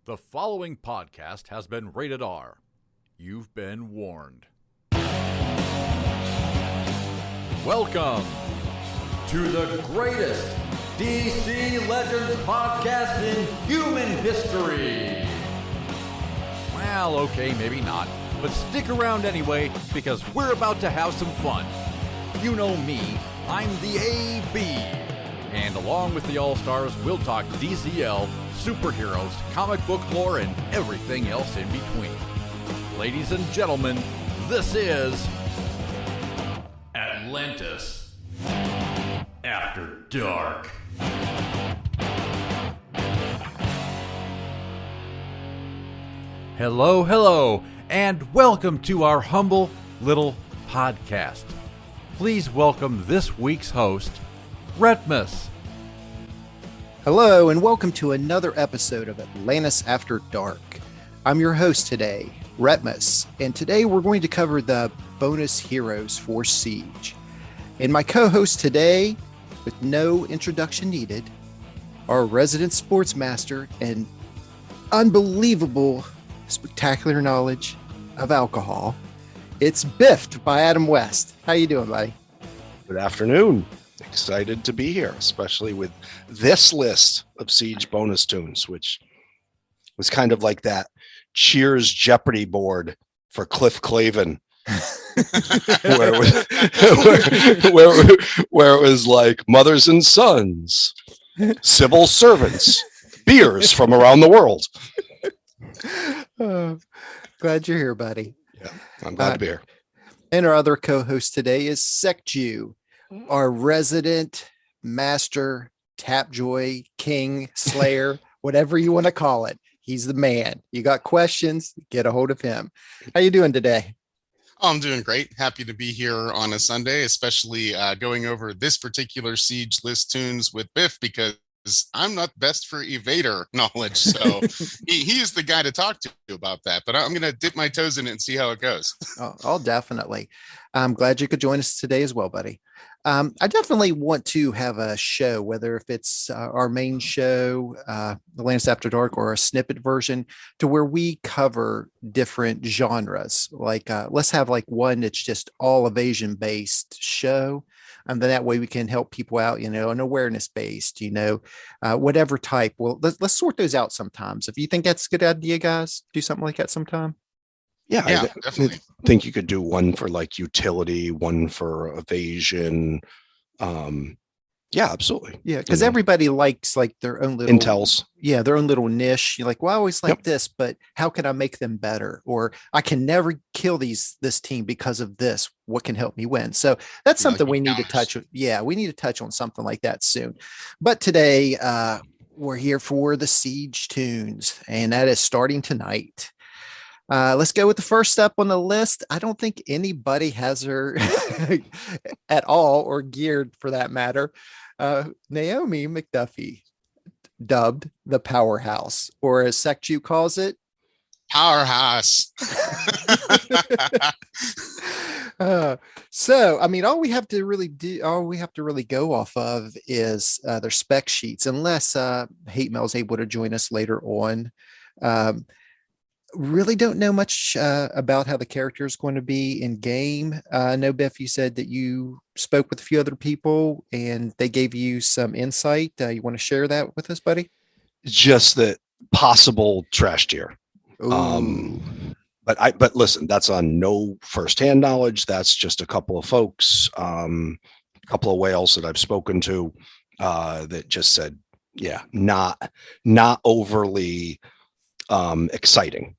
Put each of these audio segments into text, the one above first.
The following podcast has been rated R. You've been warned. Welcome to the greatest DC Legends podcast in human history. Well, okay, maybe not, but stick around anyway because we're about to have some fun. You know me, I'm the AAD. And along with the All-Stars, we'll talk DCL, superheroes, comic book lore, and everything else in between. Ladies and gentlemen, this is Atlantis After Dark. Hello, and welcome to our humble little podcast. Please welcome this week's host, Retpmus. Hello, and welcome to another episode of Atlantis After Dark. I'm your host today, Retpmus, and today we're going to cover the bonus heroes for Siege. And my co-host today, with no introduction needed, our resident sports master and unbelievable, spectacular knowledge of alcohol, it's Biffed by Adam West. How you doing, buddy? Good afternoon. Excited to be here, especially with this list of Siege bonus toons, which was kind of like that Cheers Jeopardy board for Cliff Clavin, where it was like mothers and sons, civil servants, beers from around the world. Glad you're here, buddy. Yeah, I'm glad to be here. And our other co-host today is Sekju, our resident master, Tapjoy, king, slayer, whatever you want to call it. He's the man. You got questions, get a hold of him. How you doing today? I'm doing great. Happy to be here on a Sunday, especially going over this particular Siege list toons with Biff, because I'm not best for evader knowledge. So he is the guy to talk to about that. But I'm going to dip my toes in it and see how it goes. Oh, definitely. I'm glad you could join us today as well, buddy. I definitely want to have a show, whether if it's our main show, Atlantis After Dark, or a snippet version, to where we cover different genres. Like let's have like one that's just all evasion based show. And then that way we can help people out, an awareness based, whatever type. Well, let's sort those out sometimes. If you think that's a good idea, guys, do something like that sometime. Yeah, definitely. I think you could do one for like utility, one for evasion. Yeah, absolutely. Yeah, because everybody likes like their own little intels. Yeah, their own little niche. You're like, well, I always like this, but how can I make them better? Or I can never kill this team because of this. What can help me win? So that's something we need to touch. Yeah, we need to touch on something like that soon. But today we're here for the Siege toons, and that is starting tonight. Let's go with the first up on the list. I don't think anybody has her at all, or geared for that matter. Naomi McDuffie, dubbed the Powerhouse, or as Sekju calls it, Powerhouse. So, I mean, all we have to really go off of is their spec sheets, unless Hatemael is able to join us later on. Really don't know much about how the character is going to be in game. I know, Biff, you said that you spoke with a few other people and they gave you some insight. You want to share that with us, buddy? Just that possible trash tier. But listen, that's on no firsthand knowledge. That's just a couple of folks, a couple of whales that I've spoken to that just said, yeah, not overly exciting.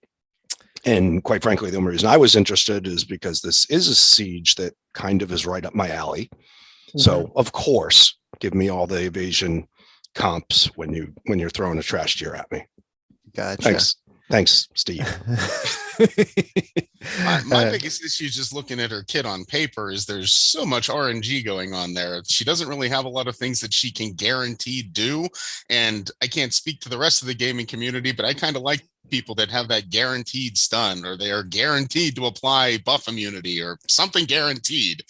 And quite frankly, the only reason I was interested is because this is a siege that kind of is right up my alley. Mm-hmm. So of course, give me all the evasion comps when you're throwing a trash tier at me. Gotcha. Thanks, Steve. My biggest issue just looking at her kit on paper is there's so much RNG going on there. She doesn't really have a lot of things that she can guaranteed do. And I can't speak to the rest of the gaming community, but I kind of like people that have that guaranteed stun, or they are guaranteed to apply buff immunity or something guaranteed.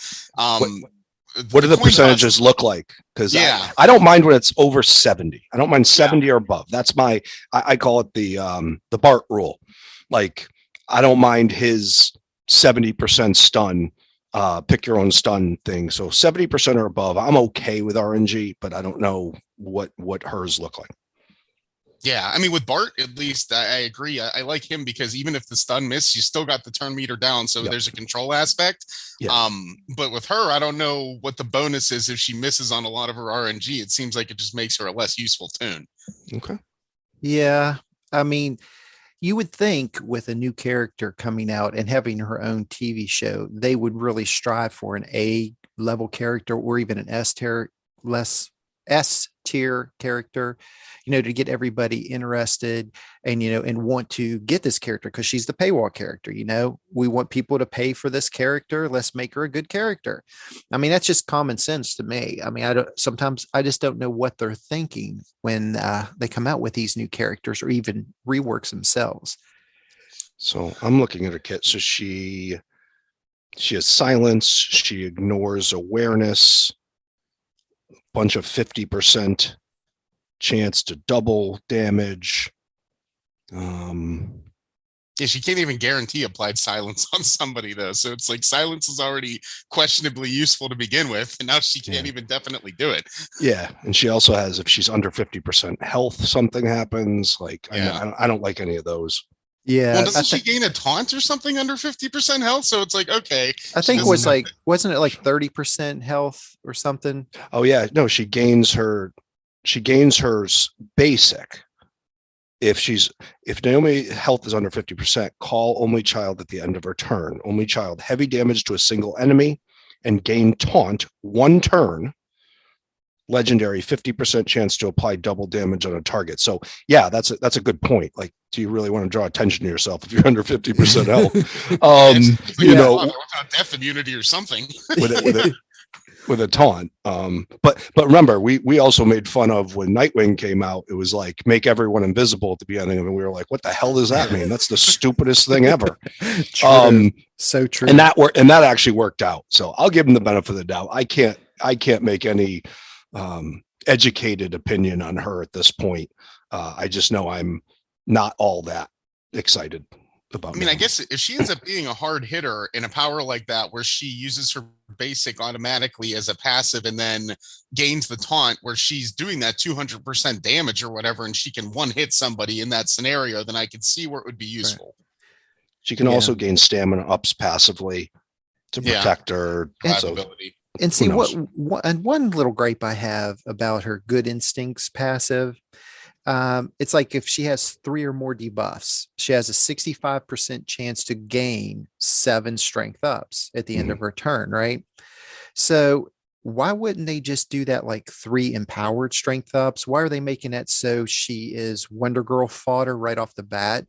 What do the coin percentages toss- look like? Because Yeah. I don't mind when it's over 70. I don't mind 70 or above. That's I call it the Bart rule. Like, I don't mind his 70% stun, pick your own stun thing. So 70% or above, I'm okay with RNG, but I don't know what hers look like. Yeah, I mean, with Bart, at least I agree. I like him because even if the stun missed, you still got the turn meter down, so Yep. there's a control aspect. Yeah. But with her, I don't know what the bonus is if she misses on a lot of her RNG. It seems like it just makes her a less useful toon. Okay. Yeah. I mean, you would think with a new character coming out and having her own TV show, they would really strive for an A level character or even an S tier character, to get everybody interested and, and want to get this character because she's the paywall character. We want people to pay for this character. Let's make her a good character. I mean, that's just common sense to me. I mean, sometimes I just don't know what they're thinking when they come out with these new characters or even reworks themselves. So I'm looking at her kit. So she has silence. She ignores awareness. Bunch of 50% chance to double damage. Yeah, she can't even guarantee applied silence on somebody though. So it's like silence is already questionably useful to begin with, and now she can't even definitely do it. Yeah, and she also has, if she's under 50% health, something happens. Like, I don't like any of those. Yeah. Well, doesn't she gain a taunt or something under 50% health? So it's like, okay. I think wasn't it like 30% health or something? Oh yeah, no, she gains her basic. If Naomi health is under 50%, call only child at the end of her turn. Only child heavy damage to a single enemy and gain taunt 1 turn. Legendary 50% chance to apply double damage on a target. So yeah, that's a good point. Like, do you really want to draw attention to yourself if you're under 50% health? Death immunity or something. with a taunt. But remember, we also made fun of when Nightwing came out. It was like, make everyone invisible at the beginning, and we were like, what the hell does that mean? That's the stupidest thing ever. True. So true. And that actually worked out. So I'll give him the benefit of the doubt. I can't make any educated opinion on her at this point. I just know I'm not all that excited about. I mean, I guess if she ends up being a hard hitter in a power like that, where she uses her basic automatically as a passive and then gains the taunt where she's doing that 200% damage or whatever, and she can one hit somebody in that scenario, then I could see where it would be useful. Right. She can also gain stamina ups passively to protect her. And see one little gripe I have about her good instincts passive. It's like if she has 3 or more debuffs, she has a 65% chance to gain 7 strength ups at the end of her turn, right? So why wouldn't they just do that like 3 empowered strength ups? Why are they making that so she is Wonder Girl fodder right off the bat?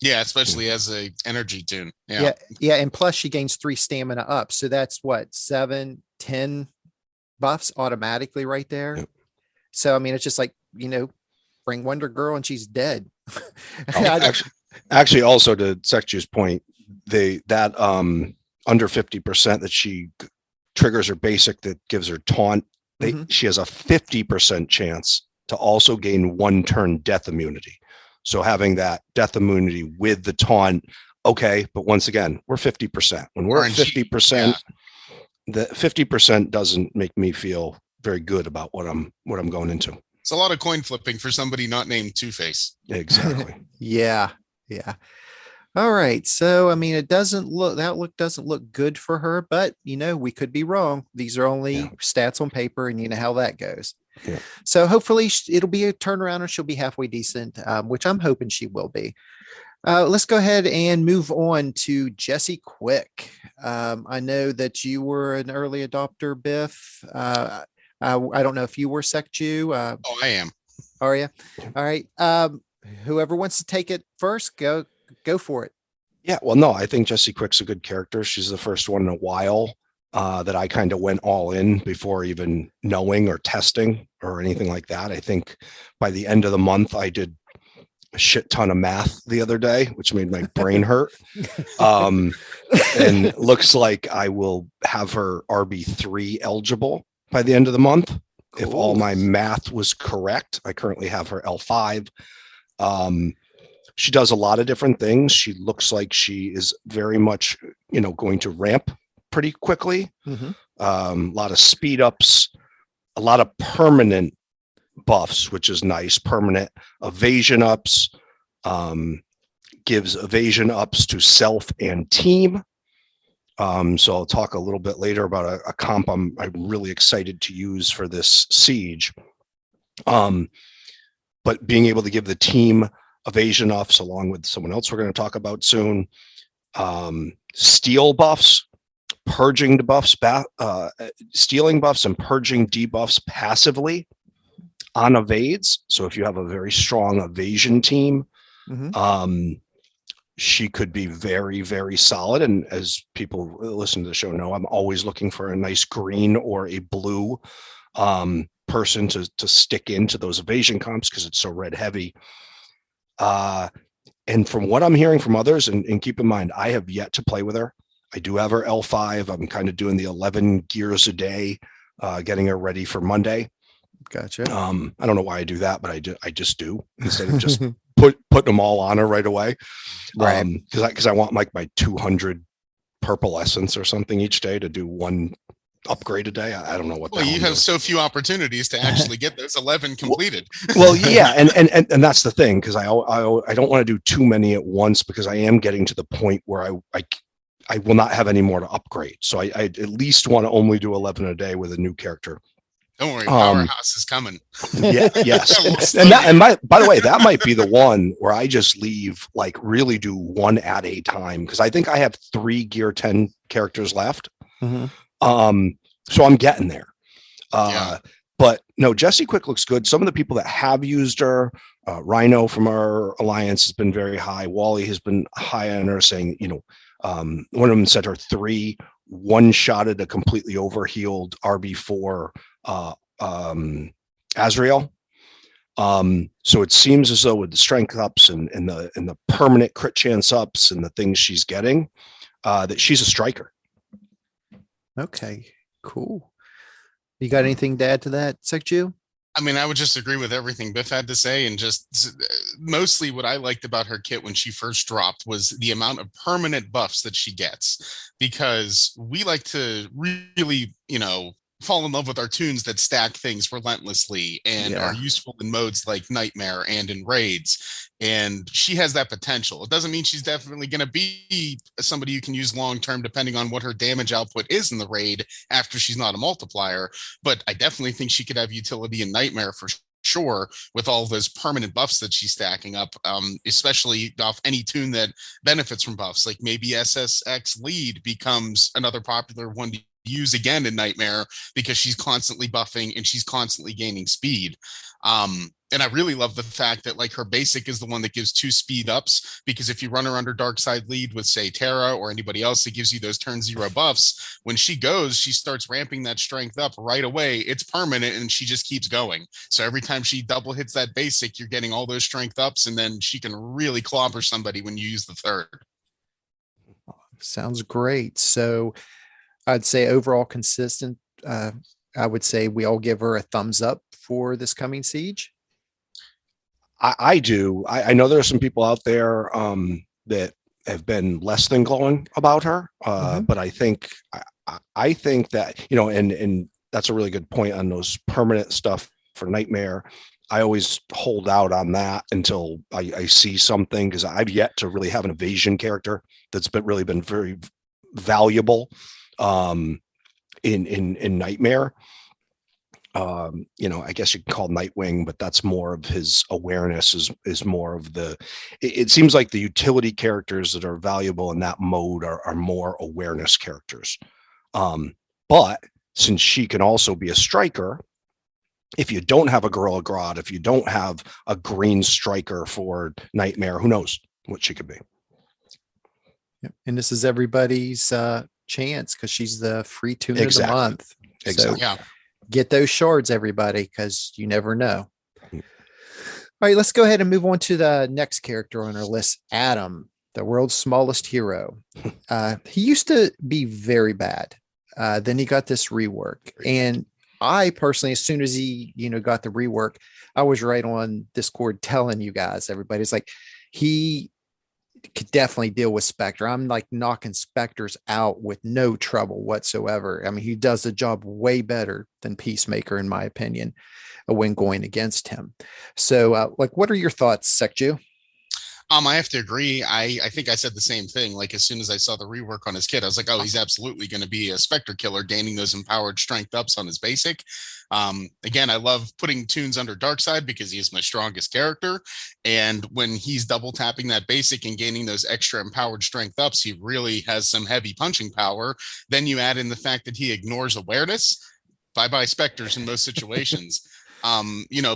Yeah, especially as a energy toon. Yeah. And plus she gains 3 stamina up. So that's what, 7, 10 buffs automatically right there. Yep. So, I mean, it's just like, bring Wonder Girl and she's dead. Actually, also to Sekju's point, that under 50% that she triggers her basic that gives her taunt, she has a 50% chance to also gain 1 turn death immunity. So having that death immunity with the taunt, okay, but once again, we're 50%. When we're at 50%, the 50% doesn't make me feel very good about what I'm going into. It's a lot of coin flipping for somebody not named Two-Face. Exactly. Yeah. All right. So, I mean, the outlook doesn't look good for her, but we could be wrong. These are only stats on paper, and you know how that goes. Yeah. So hopefully it'll be a turnaround and she'll be halfway decent, which I'm hoping she will be. Let's go ahead and move on to Jessie Quick. I know that you were an early adopter, Biff. I don't know if you were Sekju. I am. Are you? All right. Whoever wants to take it first, go for it. Yeah. Well, no, I think Jessie Quick's a good character. She's the first one in a while that I kind of went all in before even knowing or testing or anything like that. I think by the end of the month, I did a shit ton of math the other day, which made my brain hurt. And looks like I will have her RB3 eligible by the end of the month. Cool. If all my math was correct. I currently have her L5. She does a lot of different things. She looks like she is very much, going to ramp pretty quickly. Mm-hmm. A lot of speed ups, a lot of permanent buffs, which is nice. Permanent evasion ups, gives evasion ups to self and team. So I'll talk a little bit later about a comp I'm really excited to use for this siege. But being able to give the team evasion ups along with someone else we're going to talk about soon. Steal buffs, purging buffs, stealing buffs and purging debuffs passively on evades. So if you have a very strong evasion team, mm-hmm. She could be very, very solid. And as people who listen to the show know, I'm always looking for a nice green or a blue person to stick into those evasion comps because it's so red heavy. And from what I'm hearing from others, and keep in mind, I have yet to play with her. I do have her L5. I'm kind of doing the 11 gears a day, getting her ready for Monday. Gotcha. I don't know why I do that, but I just do instead of just putting them all on her right away. Right. Because I want like my 200 purple essence or something each day to do one upgrade a day. I don't know what. Well, you have so few opportunities to actually get those 11 completed. Well, yeah, and that's the thing, because I don't want to do too many at once, because I am getting to the point where I will not have any more to upgrade. So I at least want to only do 11 a day with a new character. Don't worry, Powerhouse is coming. Yeah, yes. and by the way, that might be the one where I just leave, like really do one at a time, because I think I have 3 gear 10 characters left. Mm-hmm. So I'm getting there. But no, Jessie Quick looks good. Some of the people that have used her, Rhino from our alliance has been very high. Wally has been high on her, saying, one of them said her 3 one-shotted a completely overhealed RB4 Azrael. So it seems as though with the strength ups and the permanent crit chance ups and the things she's getting, that she's a striker. Okay, cool. You got anything to add to that, Sekju? I mean, I would just agree with everything Biff had to say, and just mostly what I liked about her kit when she first dropped was the amount of permanent buffs that she gets, because we like to really, fall in love with our toons that stack things relentlessly and are useful in modes like Nightmare and in raids. And she has that potential. It doesn't mean she's definitely going to be somebody you can use long term, depending on what her damage output is in the raid after she's not a multiplier. But I definitely think she could have utility in Nightmare for sure, with all those permanent buffs that she's stacking up, especially off any toon that benefits from buffs. Like maybe SSX lead becomes another popular one to use again in Nightmare, because she's constantly buffing and she's constantly gaining speed. And I really love the fact that like her basic is the one that gives 2 speed ups, because if you run her under Dark Side lead with, say, Terra or anybody else that gives you those turn 0 buffs, when she goes, she starts ramping that strength up right away. It's permanent and she just keeps going. So every time she double hits that basic, you're getting all those strength ups, and then she can really clobber somebody when you use the third. Sounds great. So I'd say overall consistent. I would say we all give her a thumbs up for this coming siege. I do. I know there are some people out there that have been less than glowing about her, but I think that, and that's a really good point on those permanent stuff for Nightmare. I always hold out on that until I see something, because I've yet to really have an evasion character that's really been very valuable in Nightmare. I guess you can call Nightwing, but that's more of his awareness is more of it seems like the utility characters that are valuable in that mode are more awareness characters. But since she can also be a striker, if you don't have a Gorilla Grodd, if you don't have a green striker for Nightmare, who knows what she could be. Yep. And this is everybody's chance, because she's the free toon of the month. Exactly. So get those shards, everybody, because you never know. All right, let's go ahead and move on to the next character on our list, Adam, the world's smallest hero. He used to be very bad. Then he got this rework. And I personally, as soon as he, got the rework, I was right on Discord telling you guys, everybody's like, he could definitely deal with Spectre. I'm like knocking Spectres out with no trouble whatsoever. I mean, he does the job way better than Peacemaker, in my opinion, when going against him. So, what are your thoughts, Sekju? I have to agree. I think I said the same thing. Like, as soon as I saw the rework on his kit, I was like, oh, he's absolutely going to be a Spectre killer, gaining those empowered strength ups on his basic. Again, I love putting Toons under Darkseid because he is my strongest character. And when he's double tapping that basic and gaining those extra empowered strength ups, he really has some heavy punching power. Then you add in the fact that he ignores awareness. Bye-bye Spectres in most situations.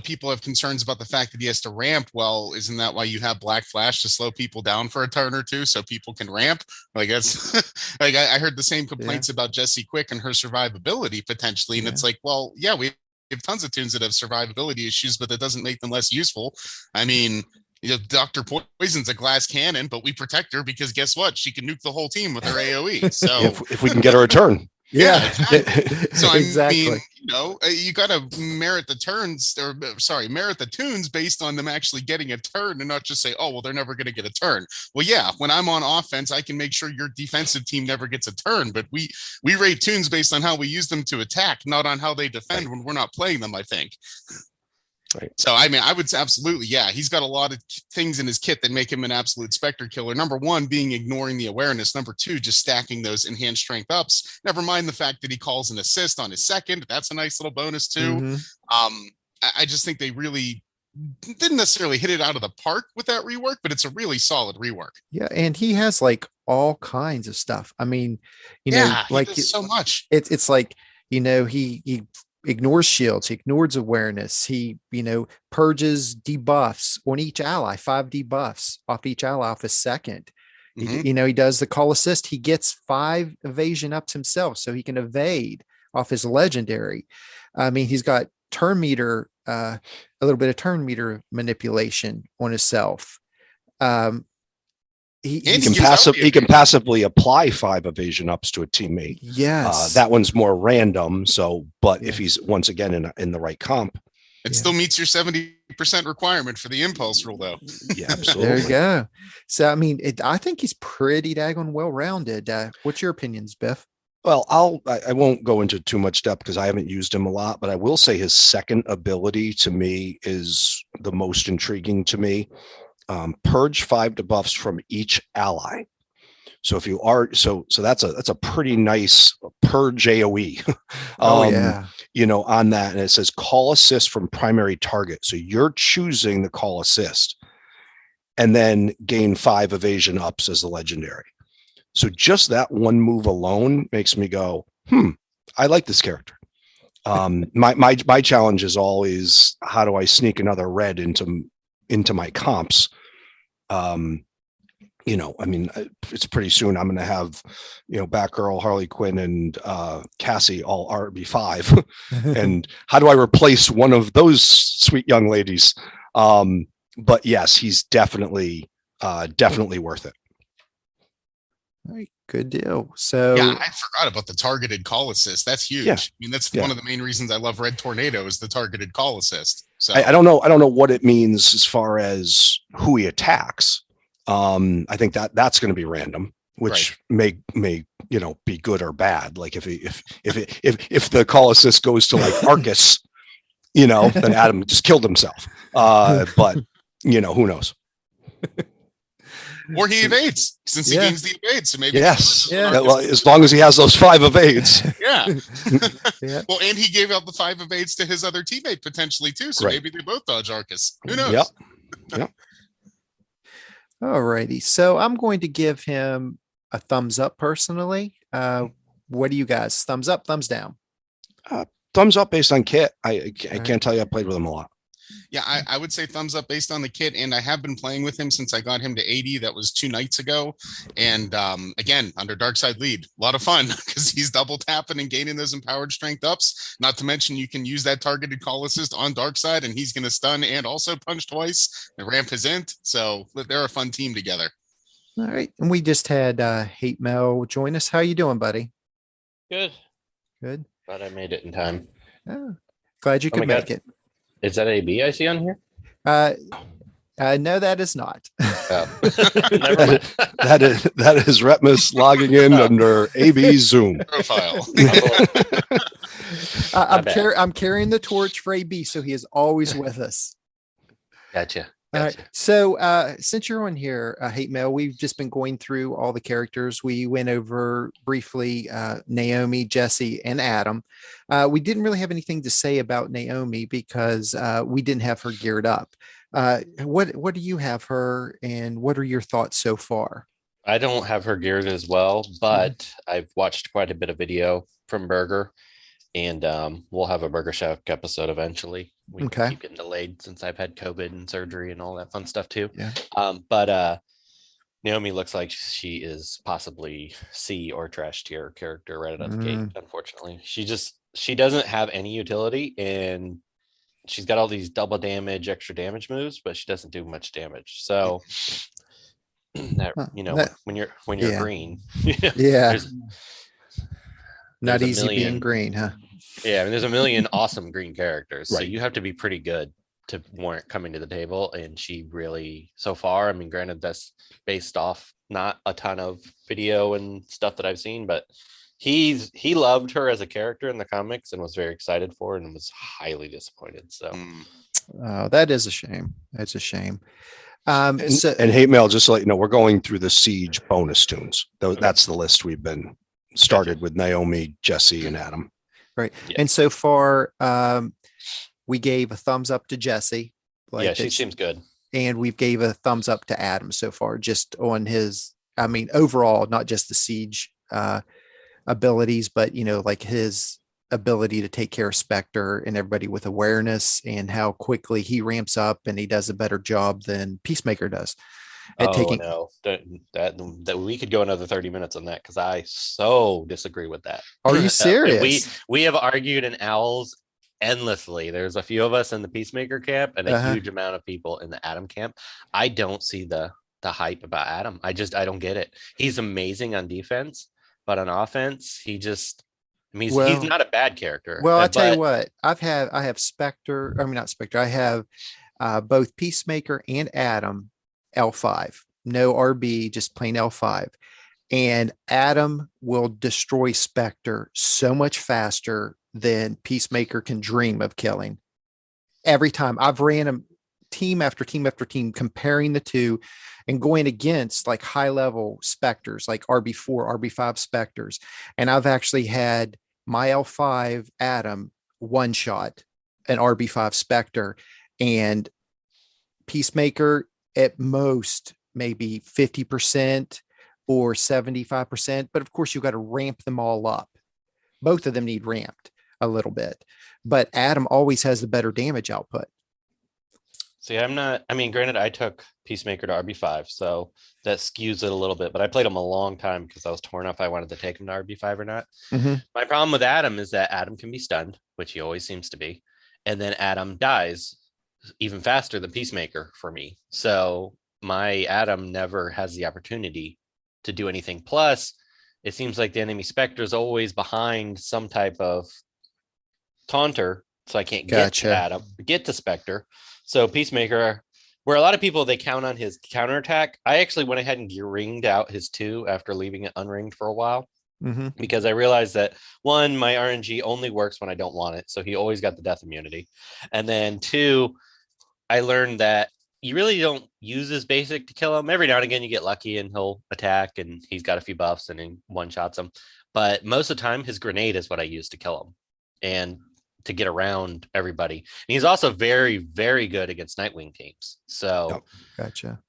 People have concerns about the fact that he has to ramp. Well, isn't that why you have Black Flash, to slow people down for a turn or two so people can ramp? Like, that's like I heard the same complaints about Jessie Quick and her survivability potentially. And it's like, well, yeah, we have tons of Toons that have survivability issues, but that doesn't make them less useful. I mean, Dr. Poison's a glass cannon, but we protect her because guess what? She can nuke the whole team with her AoE. So if we can get her a turn. Yeah, exactly. So exactly. I mean, you got to merit the Toons based on them actually getting a turn, and not just say, oh, well, they're never going to get a turn. Well, yeah, when I'm on offense, I can make sure your defensive team never gets a turn, but we rate Toons based on how we use them to attack, not on how they defend when we're not playing them, I think. Right. So, I mean, I would absolutely, yeah, he's got a lot of things in his kit that make him an absolute Spectre killer. Number one, being ignoring the awareness. Number two, just stacking those enhanced strength ups. Never mind the fact that he calls an assist on his second. That's a nice little bonus too. Mm-hmm. I just think they really didn't necessarily hit it out of the park with that rework, but it's a really solid rework. Yeah, and he has like all kinds of stuff. I mean, like so much. It's like, he ignores shields, he ignores awareness, he purges debuffs on each ally, 5 debuffs off each ally off his second. Mm-hmm. He does the call assist, he gets 5 evasion ups himself so he can evade off his legendary. I mean, he's got turn meter, a little bit of turn meter manipulation on himself. He can passively apply 5 evasion ups to a teammate. Yes, that one's more random. So, but if he's once again in the right comp, it still meets your 70% requirement for the impulse rule, though. Yeah, absolutely. There you go. So, I mean, I think he's pretty daggone well-rounded. What's your opinions, Biff? Well, I won't go into too much depth because I haven't used him a lot, but I will say his second ability to me is the most intriguing to me. Purge 5 debuffs from each ally. So if you are so that's a pretty nice purge AoE. On that, and it says call assist from primary target. So you're choosing the call assist, and then gain 5 evasion ups as the legendary. So just that one move alone makes me go, I like this character. My challenge is always, how do I sneak another red into my comps? I mean, it's pretty soon I'm going to have, Batgirl, Harley Quinn, and Cassie all RB5. And how do I replace one of those sweet young ladies? But yes, he's definitely worth it. All right, good deal. So yeah, I forgot about the targeted call assist. That's huge. Yeah. I mean, that's one of the main reasons I love Red Tornado is the targeted call assist. So I don't know what it means as far as who he attacks. I think that's going to be random, which may be good or bad. Like if the call assist goes to like Arcus, then Adam just killed himself. But who knows? Or he evades since he gains the evade. So maybe well, as long as he has those 5 evades. Yeah. Well, and he gave out the 5 evades to his other teammate potentially too. So maybe they both dodge Arcus. Who knows? Yep. All righty. So I'm going to give him a thumbs up personally. What do you guys? Thumbs up, thumbs down? Thumbs up based on kit. I can't tell you I played with him a lot. Yeah, I would say thumbs up based on the kit, and I have been playing with him since I got him to AD. That was 2 nights ago, and again under dark side lead, a lot of fun because he's double tapping and gaining those empowered strength ups. Not to mention you can use that targeted call assist on dark side, and he's going to stun and also punch twice and ramp his int. So they're a fun team together. All right, and we just had Hatemael join us. How you doing, buddy? Good. Good. Glad I made it in time. Oh, glad you Oh my could make God. it. Is that AB I see on here? No, that is not. Oh. Never mind. that is Retpmus logging in under AB Zoom Profile. I'm carrying the torch for AB, so he is always with us. Gotcha. All right. So since you're on here, Hatemael, we've just been going through all the characters. We went over briefly Naomi, Jessie, and Adam. We didn't really have anything to say about Naomi because we didn't have her geared up. What do you have her, and what are your thoughts so far? I don't have her geared as well, but I've watched quite a bit of video from Burger, and we'll have a Burger Shack episode eventually. We keep getting delayed since I've had COVID and surgery and all that fun stuff too. Yeah. But Naomi looks like she is possibly C or trash tier character right out of the gate. Unfortunately, she doesn't have any utility, and she's got all these double damage, extra damage moves, but she doesn't do much damage. So when you're green, Yeah, not there's a easy being million- green, huh? Yeah, I mean, there's a million awesome green characters, so Right. you have to be pretty good to warrant coming to the table. And she really, so far, I mean, granted, that's based off not a ton of video and stuff that I've seen, but he loved her as a character in the comics and was very excited for her and was highly disappointed. So Oh, that is a shame. That's a shame. and hate mail, just to let you know, we're going through the Siege bonus tunes. That's the list we've been started with Naomi, Jessie, and Adam. Right. Yeah. And so far, we gave a thumbs up to Jessie. yeah, she seems good. And we gave a thumbs up to Adam so far, just on his, I mean, overall, not just the siege abilities, but, like his ability to take care of Spectre and everybody with awareness, and how quickly he ramps up and he does a better job than Peacemaker does. At taking... no, that we could go another 30 minutes on that, because I so disagree with that. Are you serious? We have argued in Owls endlessly. There's a few of us in the Peacemaker camp and a huge amount of people in the Adam camp. I don't see the hype about Adam. I don't get it. He's amazing on defense, but on offense, he's not a bad character. Well, I tell you what, I have Spectre. I mean, not Spectre. I have both Peacemaker and Adam L5, no RB, just plain L5. And Adam will destroy Spectre so much faster than Peacemaker can dream of killing. Every time I've ran him team after team after team, comparing the two and going against like high level Spectres, like RB4, RB5 Spectres. And I've actually had my L5 Adam one shot an RB5 Spectre, and Peacemaker at most maybe 50% or 75%. But of course, you've got to ramp them all up. Both of them need ramped a little bit, but Adam always has the better damage output. See, granted, I took Peacemaker to RB5, so that skews it a little bit, but I played him a long time because I was torn up if I wanted to take him to RB5 or not. My problem with Adam is that Adam can be stunned, which he always seems to be. And then Adam dies even faster than Peacemaker for me. So my Adam never has the opportunity to do anything. Plus, it seems like the enemy Spectre is always behind some type of taunter, so I can't get to Spectre. So Peacemaker, where a lot of people, they count on his counterattack, I actually went ahead and ringed out his 2 after leaving it unringed for a while. Because I realized that, one, my RNG only works when I don't want it, so he always got the death immunity. And then 2, I learned that you really don't use his basic to kill him. Every now and again you get lucky and he'll attack and he's got a few buffs and he one-shots him. But most of the time his grenade is what I use to kill him and to get around everybody. And he's also very, very good against Nightwing teams. So gotcha.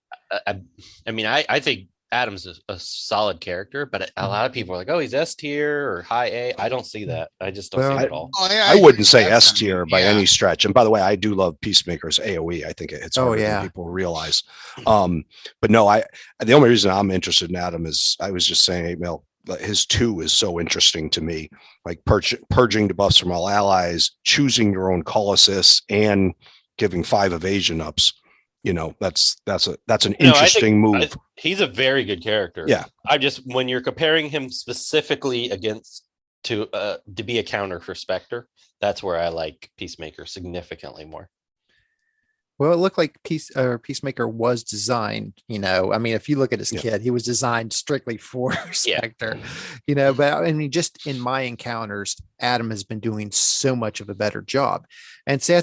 I think Adam's a solid character, but a lot of people are like, oh, he's S tier or high A. I don't see that. I just don't see it at all. I wouldn't say S tier by any stretch. And by the way, I do love Peacemaker's AoE. I think it's harder than people realize. But no, the only reason I'm interested in Adam is I was just saying, Hatemael, his 2 is so interesting to me, like purging debuffs from all allies, choosing your own call assists, and giving 5 evasion ups. That's an interesting move. He's a very good character. Yeah. When you're comparing him specifically to be a counter for Spectre, that's where I like Peacemaker significantly more. Well, it looked like Peacemaker was designed, I mean, if you look at his kit, he was designed strictly for Spectre, but I mean, just in my encounters, Adam has been doing so much of a better job. And so I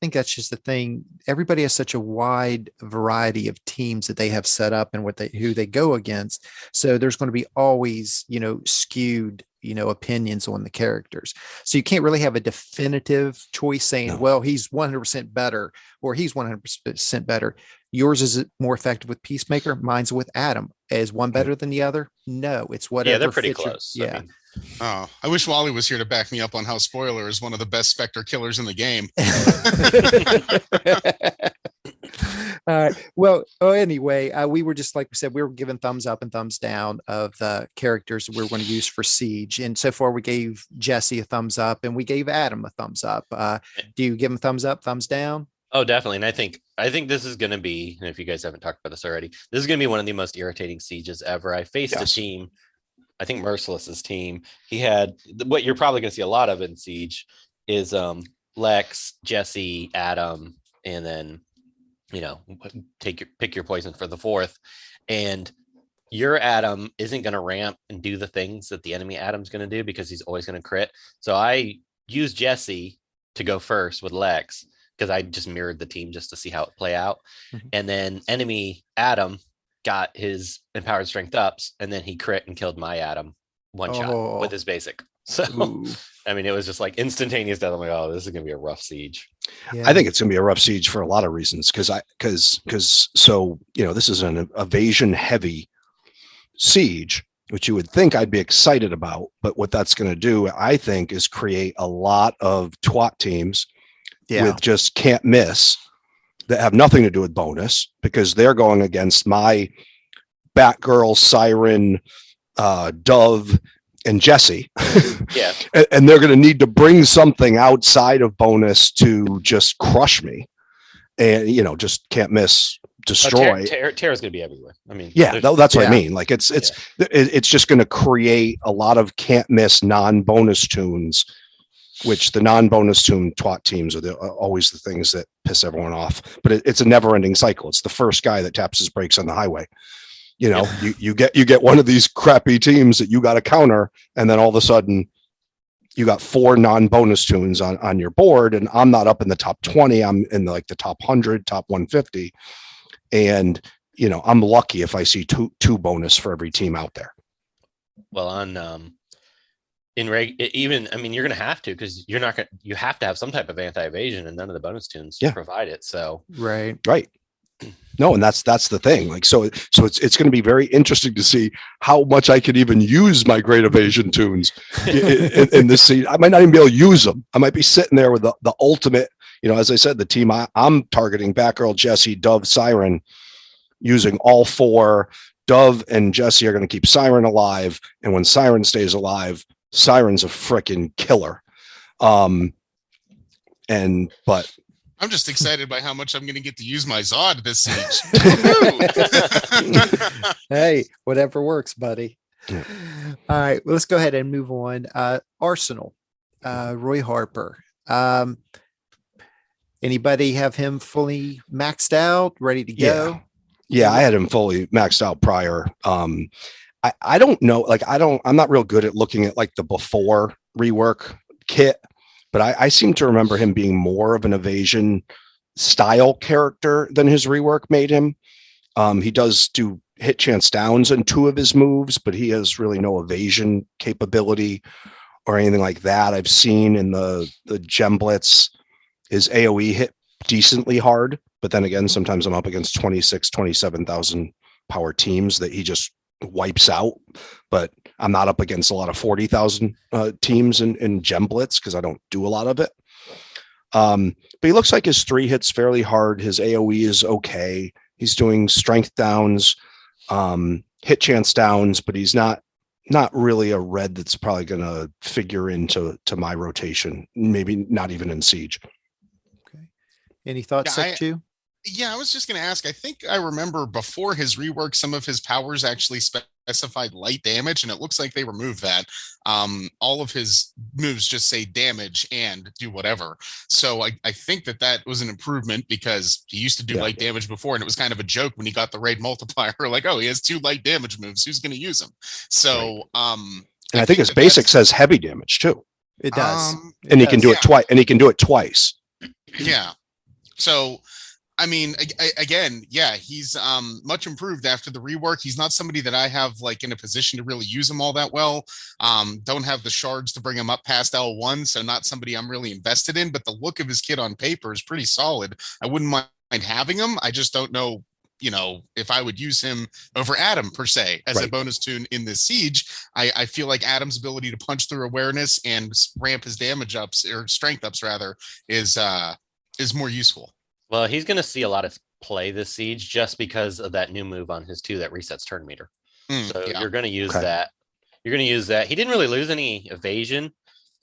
think that's just the thing. Everybody has such a wide variety of teams that they have set up and who they go against. So there's going to be always, skewed opinions on the characters. So you can't really have a definitive choice saying, well, he's 100% better or he's 100% better. Yours is more effective with Peacemaker. Mine's with Adam. Is one better than the other? No, it's whatever. Yeah, they're pretty close. Yeah. I wish Wally was here to back me up on how Spoiler is one of the best Spectre killers in the game. All right. Well, anyway, we were just, like we said, we were giving thumbs up and thumbs down of the characters that we were going to use for Siege. And so far we gave Jessie a thumbs up and we gave Adam a thumbs up. Do you give him thumbs up, thumbs down? Oh, definitely. And I think this is going to be, and if you guys haven't talked about this already, this is going to be one of the most irritating sieges ever. I faced a team, I think Merciless's team. He had what you're probably going to see a lot of in Siege is Lex, Jessie, Adam, and then pick your poison for the 4th. And your Adam isn't going to ramp and do the things that the enemy Adam's going to do because he's always going to crit. So I used Jessie to go first with Lex because I just mirrored the team just to see how it play out. Mm-hmm. And then enemy Adam got his empowered strength ups, and then he crit and killed my Adam one shot with his basic. So, I mean, it was just like instantaneous death. I'm like, oh, this is going to be a rough siege. Yeah. I think it's going to be a rough siege for a lot of reasons. This is an evasion heavy siege, which you would think I'd be excited about. But what that's going to do, I think, is create a lot of twat teams with just can't miss that have nothing to do with bonus because they're going against my Batgirl, Siren, Dove, and Jessie. Yeah. And they're going to need to bring something outside of bonus to just crush me and, just can't miss, destroy. Terra's going to be everywhere. I mean, that's what I mean. Like it's just going to create a lot of can't miss non-bonus tunes, which the non-bonus tune twat teams are always the things that piss everyone off. But it's a never-ending cycle. It's the first guy that taps his brakes on the highway. You get one of these crappy teams that you got to counter, and then all of a sudden you got 4 non-bonus tunes on your board, and I'm not up in the top 20. I'm in the top 100, top 150, and I'm lucky if I see two bonus for every team out there. Well, you're going to have to because you have to have some type of anti-evasion, and none of the bonus tunes provide it. So right. No, and that's the thing. So it's going to be very interesting to see how much I could even use my great evasion tunes in this scene. I might not even be able to use them. I might be sitting there with the ultimate, as I said, the team I'm targeting, Batgirl, Jessie, Dove, Siren, using all 4. Dove and Jessie are going to keep Siren alive. And when Siren stays alive, Siren's a freaking killer. But I'm just excited by how much I'm going to get to use my Zod this siege. Hey, whatever works, buddy. Yeah. All right, well, let's go ahead and move on. Arsenal, Roy Harper. Anybody have him fully maxed out, ready to go? Yeah, I had him fully maxed out prior. I don't know. I'm not real good at looking at the before rework kit. But I seem to remember him being more of an evasion style character than his rework made him. He does do hit chance downs in 2 of his moves, but he has really no evasion capability or anything like that. I've seen in the Gem Blitz, his AoE hit decently hard, but then again, sometimes I'm up against 27,000 power teams that he just wipes out. But I'm not up against a lot of 40,000 teams in Gem Blitz because I don't do a lot of it. But he looks like his 3 hits fairly hard. His AoE is okay. He's doing strength downs, hit chance downs, but he's not really a red that's probably going to figure into my rotation. Maybe not even in Siege. Okay. Any thoughts, Sekju? Yeah, I was just going to ask. I think I remember before his rework, some of his powers actually specified light damage, and it looks like they removed that. All of his moves just say damage and do whatever. So I think that was an improvement because he used to do light damage before, and it was kind of a joke when he got the raid multiplier. Like, oh, he has 2 light damage moves. Who's going to use them? So, and I think his basic says heavy damage too. It does, and he can do it twice. And he can do it twice. Yeah. So. I mean, again, yeah, he's much improved after the rework. He's not somebody that I have like in a position to really use him all that well. Don't have the shards to bring him up past L1, so not somebody I'm really invested in. But the look of his kit on paper is pretty solid. I wouldn't mind having him. I just don't know, if I would use him over Adam per se as a bonus toon in this siege. I feel like Adam's ability to punch through awareness and ramp his damage ups or strength ups rather is more useful. Well, he's going to see a lot of play this siege just because of that new move on his 2 that resets turn meter. So you're going to use that. You're going to use that. He didn't really lose any evasion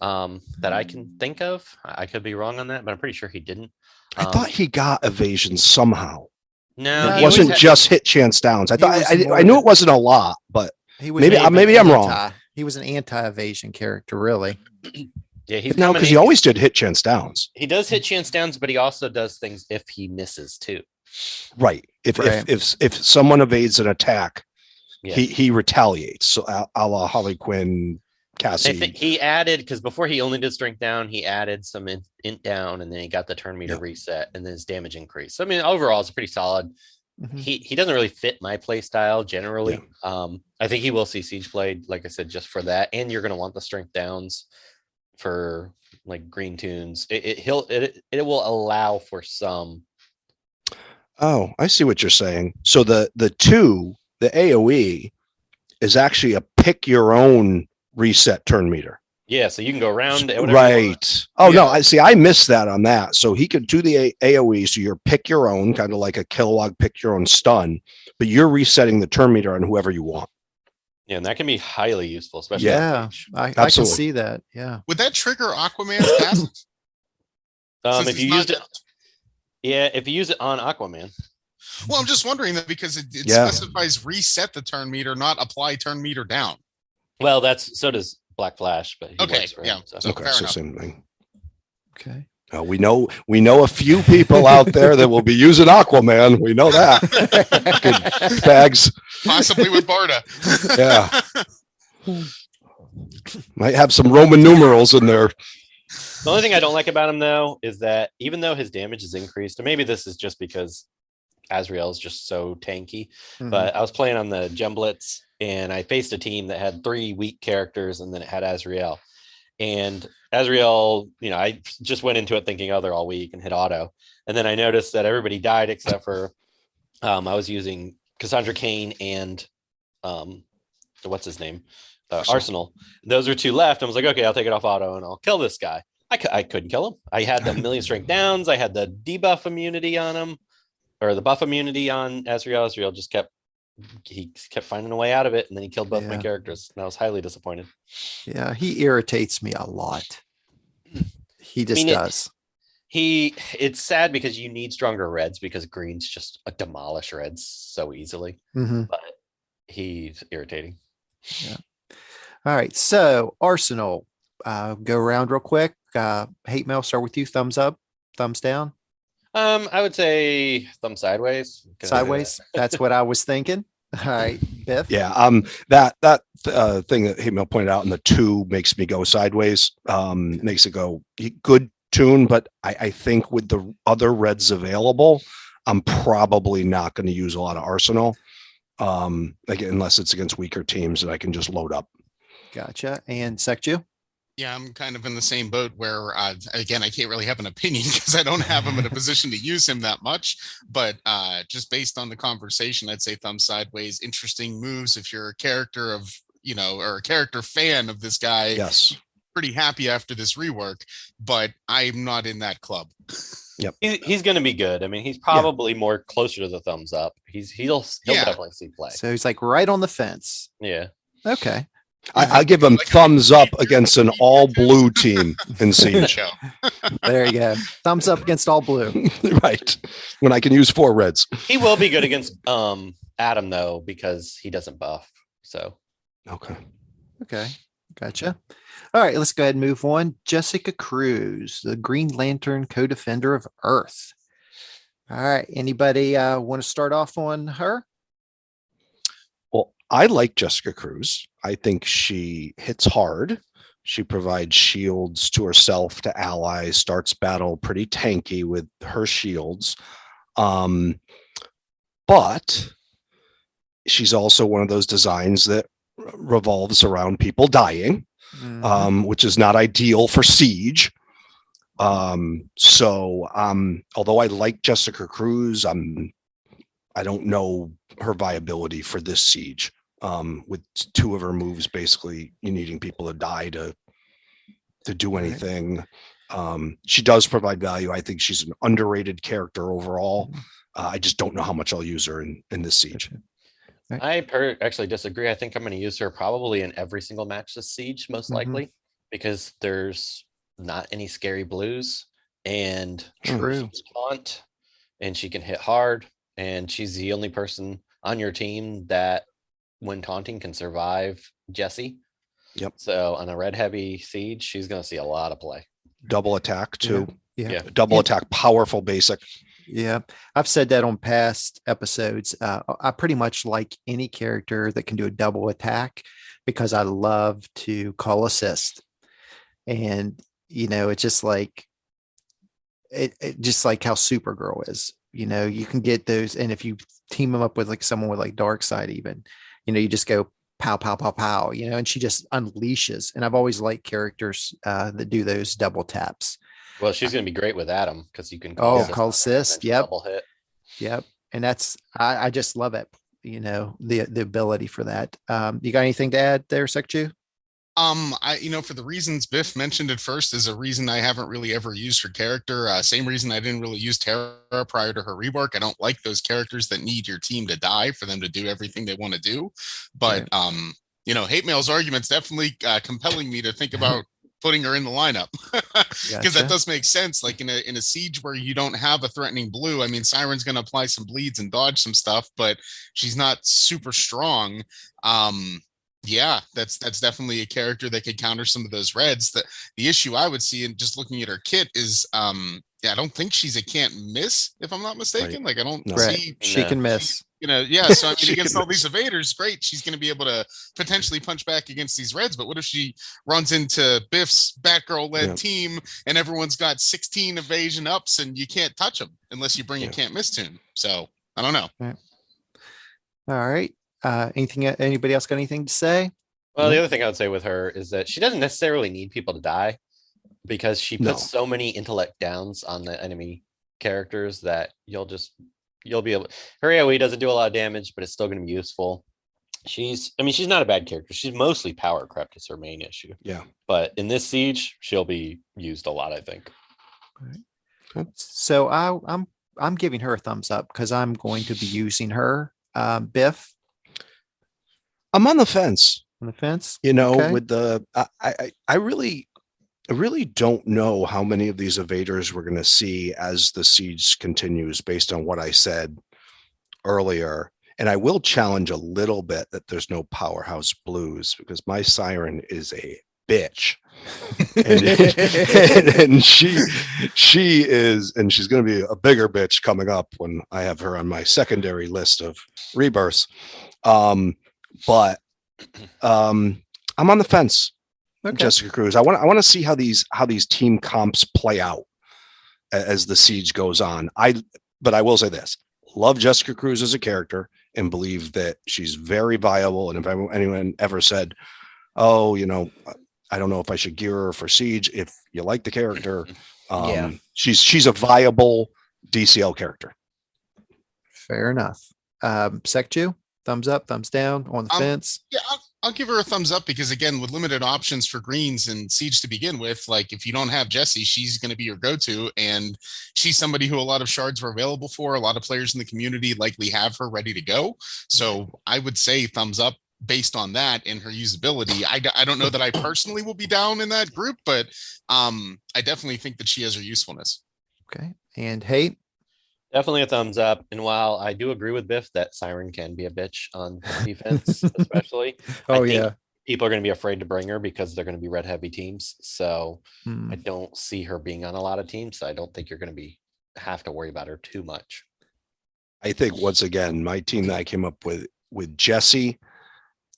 that I can think of. I could be wrong on that, but I'm pretty sure he didn't. I thought he got evasion somehow. No, it wasn't just hit chance downs. I knew it wasn't a lot, but maybe I'm wrong. He was an anti-evasion character, really. Yeah, he's because he always did hit chance downs. He does hit chance downs, but he also does things if he misses too. Right. If someone evades an attack, he retaliates. So a la Harley Quinn, Cassie. I think he added, because before he only did strength down, he added some int down, and then he got the turn meter reset, and then his damage increased. So I mean, overall, it's pretty solid. Mm-hmm. He doesn't really fit my play style generally. I think he will see Siege played, like I said, just for that, and you're going to want the strength downs for like green toons. It will allow for some. Oh, I see what you're saying. So the AoE is actually a pick your own reset turn meter. Yeah, so you can go around. Right. Oh no, I missed that on that. So he could do the AoE. So you're pick your own, kind of like a Kilowog pick your own stun, but you're resetting the turn meter on whoever you want. Yeah, and that can be highly useful, especially. Yeah, I can see that. Yeah. Would that trigger Aquaman's passive? If you used it, if you use it on Aquaman. Well, I'm just wondering that because it specifies reset the turn meter, not apply turn meter down. Well, so does Black Flash, but same thing. Okay. We know a few people out there that will be using Aquaman. We know that. Good bags. Possibly with Barda. Yeah. Might have some Roman numerals in there. The only thing I don't like about him, though, is that even though his damage is increased, and maybe this is just because Azrael is just so tanky, but I was playing on the Gem Blitz, and I faced a team that had 3 weak characters, and then it had Azrael. And Azrael, I just went into it thinking, they're all weak and hit auto. And then I noticed that everybody died except for I was using Cassandra Cain and what's his name? Arsenal. Those are 2 left. I was like, okay, I'll take it off auto and I'll kill this guy. I couldn't kill him. I had the million strength downs. I had the debuff immunity on him, or the buff immunity on Azrael. Azrael just kept finding a way out of it, and then he killed both my characters, and I was highly disappointed. Yeah, he irritates me a lot. He just does. It's sad because you need stronger reds because greens just demolish reds so easily. But he's irritating. Yeah. All right, so Arsenal, go around real quick. Hatemael, start with you. Thumbs up, thumbs down. I would say thumb sideways. Sideways. That's what I was thinking. All right, Biff. Yeah. That thing that Hatemael pointed out in the 2 makes me go sideways. Makes it go good toon, but I think with the other reds available, I'm probably not going to use a lot of Arsenal. Again, unless it's against weaker teams that I can just load up. Gotcha. And Sekju? Yeah, I'm kind of in the same boat where, again, I can't really have an opinion because I don't have him in a position to use him that much. But just based on the conversation, I'd say thumb sideways. Interesting moves if you're a character of, or a character fan of this guy. Yes. Pretty happy after this rework, but I'm not in that club. Yep. He's going to be good. I mean, he's probably more closer to the thumbs up. He'll definitely see play. So he's like right on the fence. Yeah. Okay. I give him thumbs up against an all blue team in Siege. There you go. Thumbs up against all blue. Right. When I can use 4 reds. He will be good against Adam though, because he doesn't buff. So Okay. Gotcha. All right, let's go ahead and move on. Jessica Cruz, the Green Lantern co-defender of Earth. All right. Anybody want to start off on her? Well, I like Jessica Cruz. I think she hits hard. She provides shields to herself, to allies, starts battle pretty tanky with her shields. But she's also one of those designs that revolves around people dying, which is not ideal for Siege. So although I like Jessica Cruz, I don't know her viability for this Siege. With 2 of her moves, basically you needing people to die to do anything. She does provide value. I think she's an underrated character overall. I just don't know how much I'll use her in this Siege. I actually disagree. I think I'm going to use her probably in every single match this Siege, most likely, because there's not any scary blues, and True. she's taunt, and she can hit hard, and she's the only person on your team that, when taunting, can survive Jessie. Yep. So on a red heavy Siege, she's going to see a lot of play. Double attack too. Yeah. Double attack, powerful basic. Yeah, I've said that on past episodes. I pretty much like any character that can do a double attack because I love to call assist. And, it's just like just like how Supergirl is, you can get those. And if you team them up with like someone with like Darkseid, even, you just go pow, pow, pow, pow, and she just unleashes. And I've always liked characters that do those double taps. Well, she's going to be great with Adam because you can call assist. Yep. Double hit. Yep. And that's, I just love it. The ability for that. You got anything to add there, Sekju? For the reasons Biff mentioned at first is a reason I haven't really ever used her character. Same reason I didn't really use Terra prior to her rework. I don't like those characters that need your team to die for them to do everything they want to do. But, Hatemael's argument's definitely compelling me to think about putting her in the lineup because that does make sense. Like in a Siege where you don't have a threatening blue, I mean, Siren's going to apply some bleeds and dodge some stuff, but she's not super strong. That's definitely a character that could counter some of those reds. The issue I would see in just looking at her kit is I don't think she's a can't miss, if I'm not mistaken. Like I don't see she can miss. So I mean, against all these evaders, great. She's going to be able to potentially punch back against these reds. But what if she runs into Biff's Batgirl-led team and everyone's got 16 evasion ups and you can't touch them unless you bring a can't miss tune? So I don't know. All right. Anybody else got anything to say? Well, the other thing I would say with her is that she doesn't necessarily need people to die because she puts so many intellect downs on the enemy characters that you'll be able. Her AoE doesn't do a lot of damage, but it's still going to be useful. She's not a bad character. She's mostly power crept is her main issue. Yeah. But in this Siege, she'll be used a lot, I think. Right. So I'm giving her a thumbs up because I'm going to be using her. Biff? I'm on the fence. On the fence? With the I really don't know how many of these evaders we're going to see as the Siege continues based on what I said earlier. And I will challenge a little bit that there's no powerhouse blues because my Siren is a bitch. and she is, and she's going to be a bigger bitch coming up when I have her on my secondary list of rebirths. But I'm on the fence. Okay. Jessica Cruz. I want to see how these team comps play out as the Siege goes on. But I will say this: love Jessica Cruz as a character and believe that she's very viable. And if anyone ever said, "Oh, I don't know if I should gear her for Siege. If you like the character, Yeah. she's a viable DCL character. Fair enough. Sekju, thumbs up, thumbs down, on the fence. Yeah, I'll give her a thumbs up because again, with limited options for greens and Siege to begin with, like if you don't have Jessie, she's going to be your go-to, and she's somebody who a lot of shards were available for. A lot of players in the community likely have her ready to go. So I would say thumbs up based on that and her usability. I don't know that I personally will be down in that group, but I definitely think that she has her usefulness. Okay. And hate? Definitely a thumbs up. And while I do agree with Biff that Siren can be a bitch on defense, especially, I think people are going to be afraid to bring her because they're going to be red heavy teams. So I don't see her being on a lot of teams. So I don't think you're going to have to worry about her too much. I think once again, my team that I came up with Jessie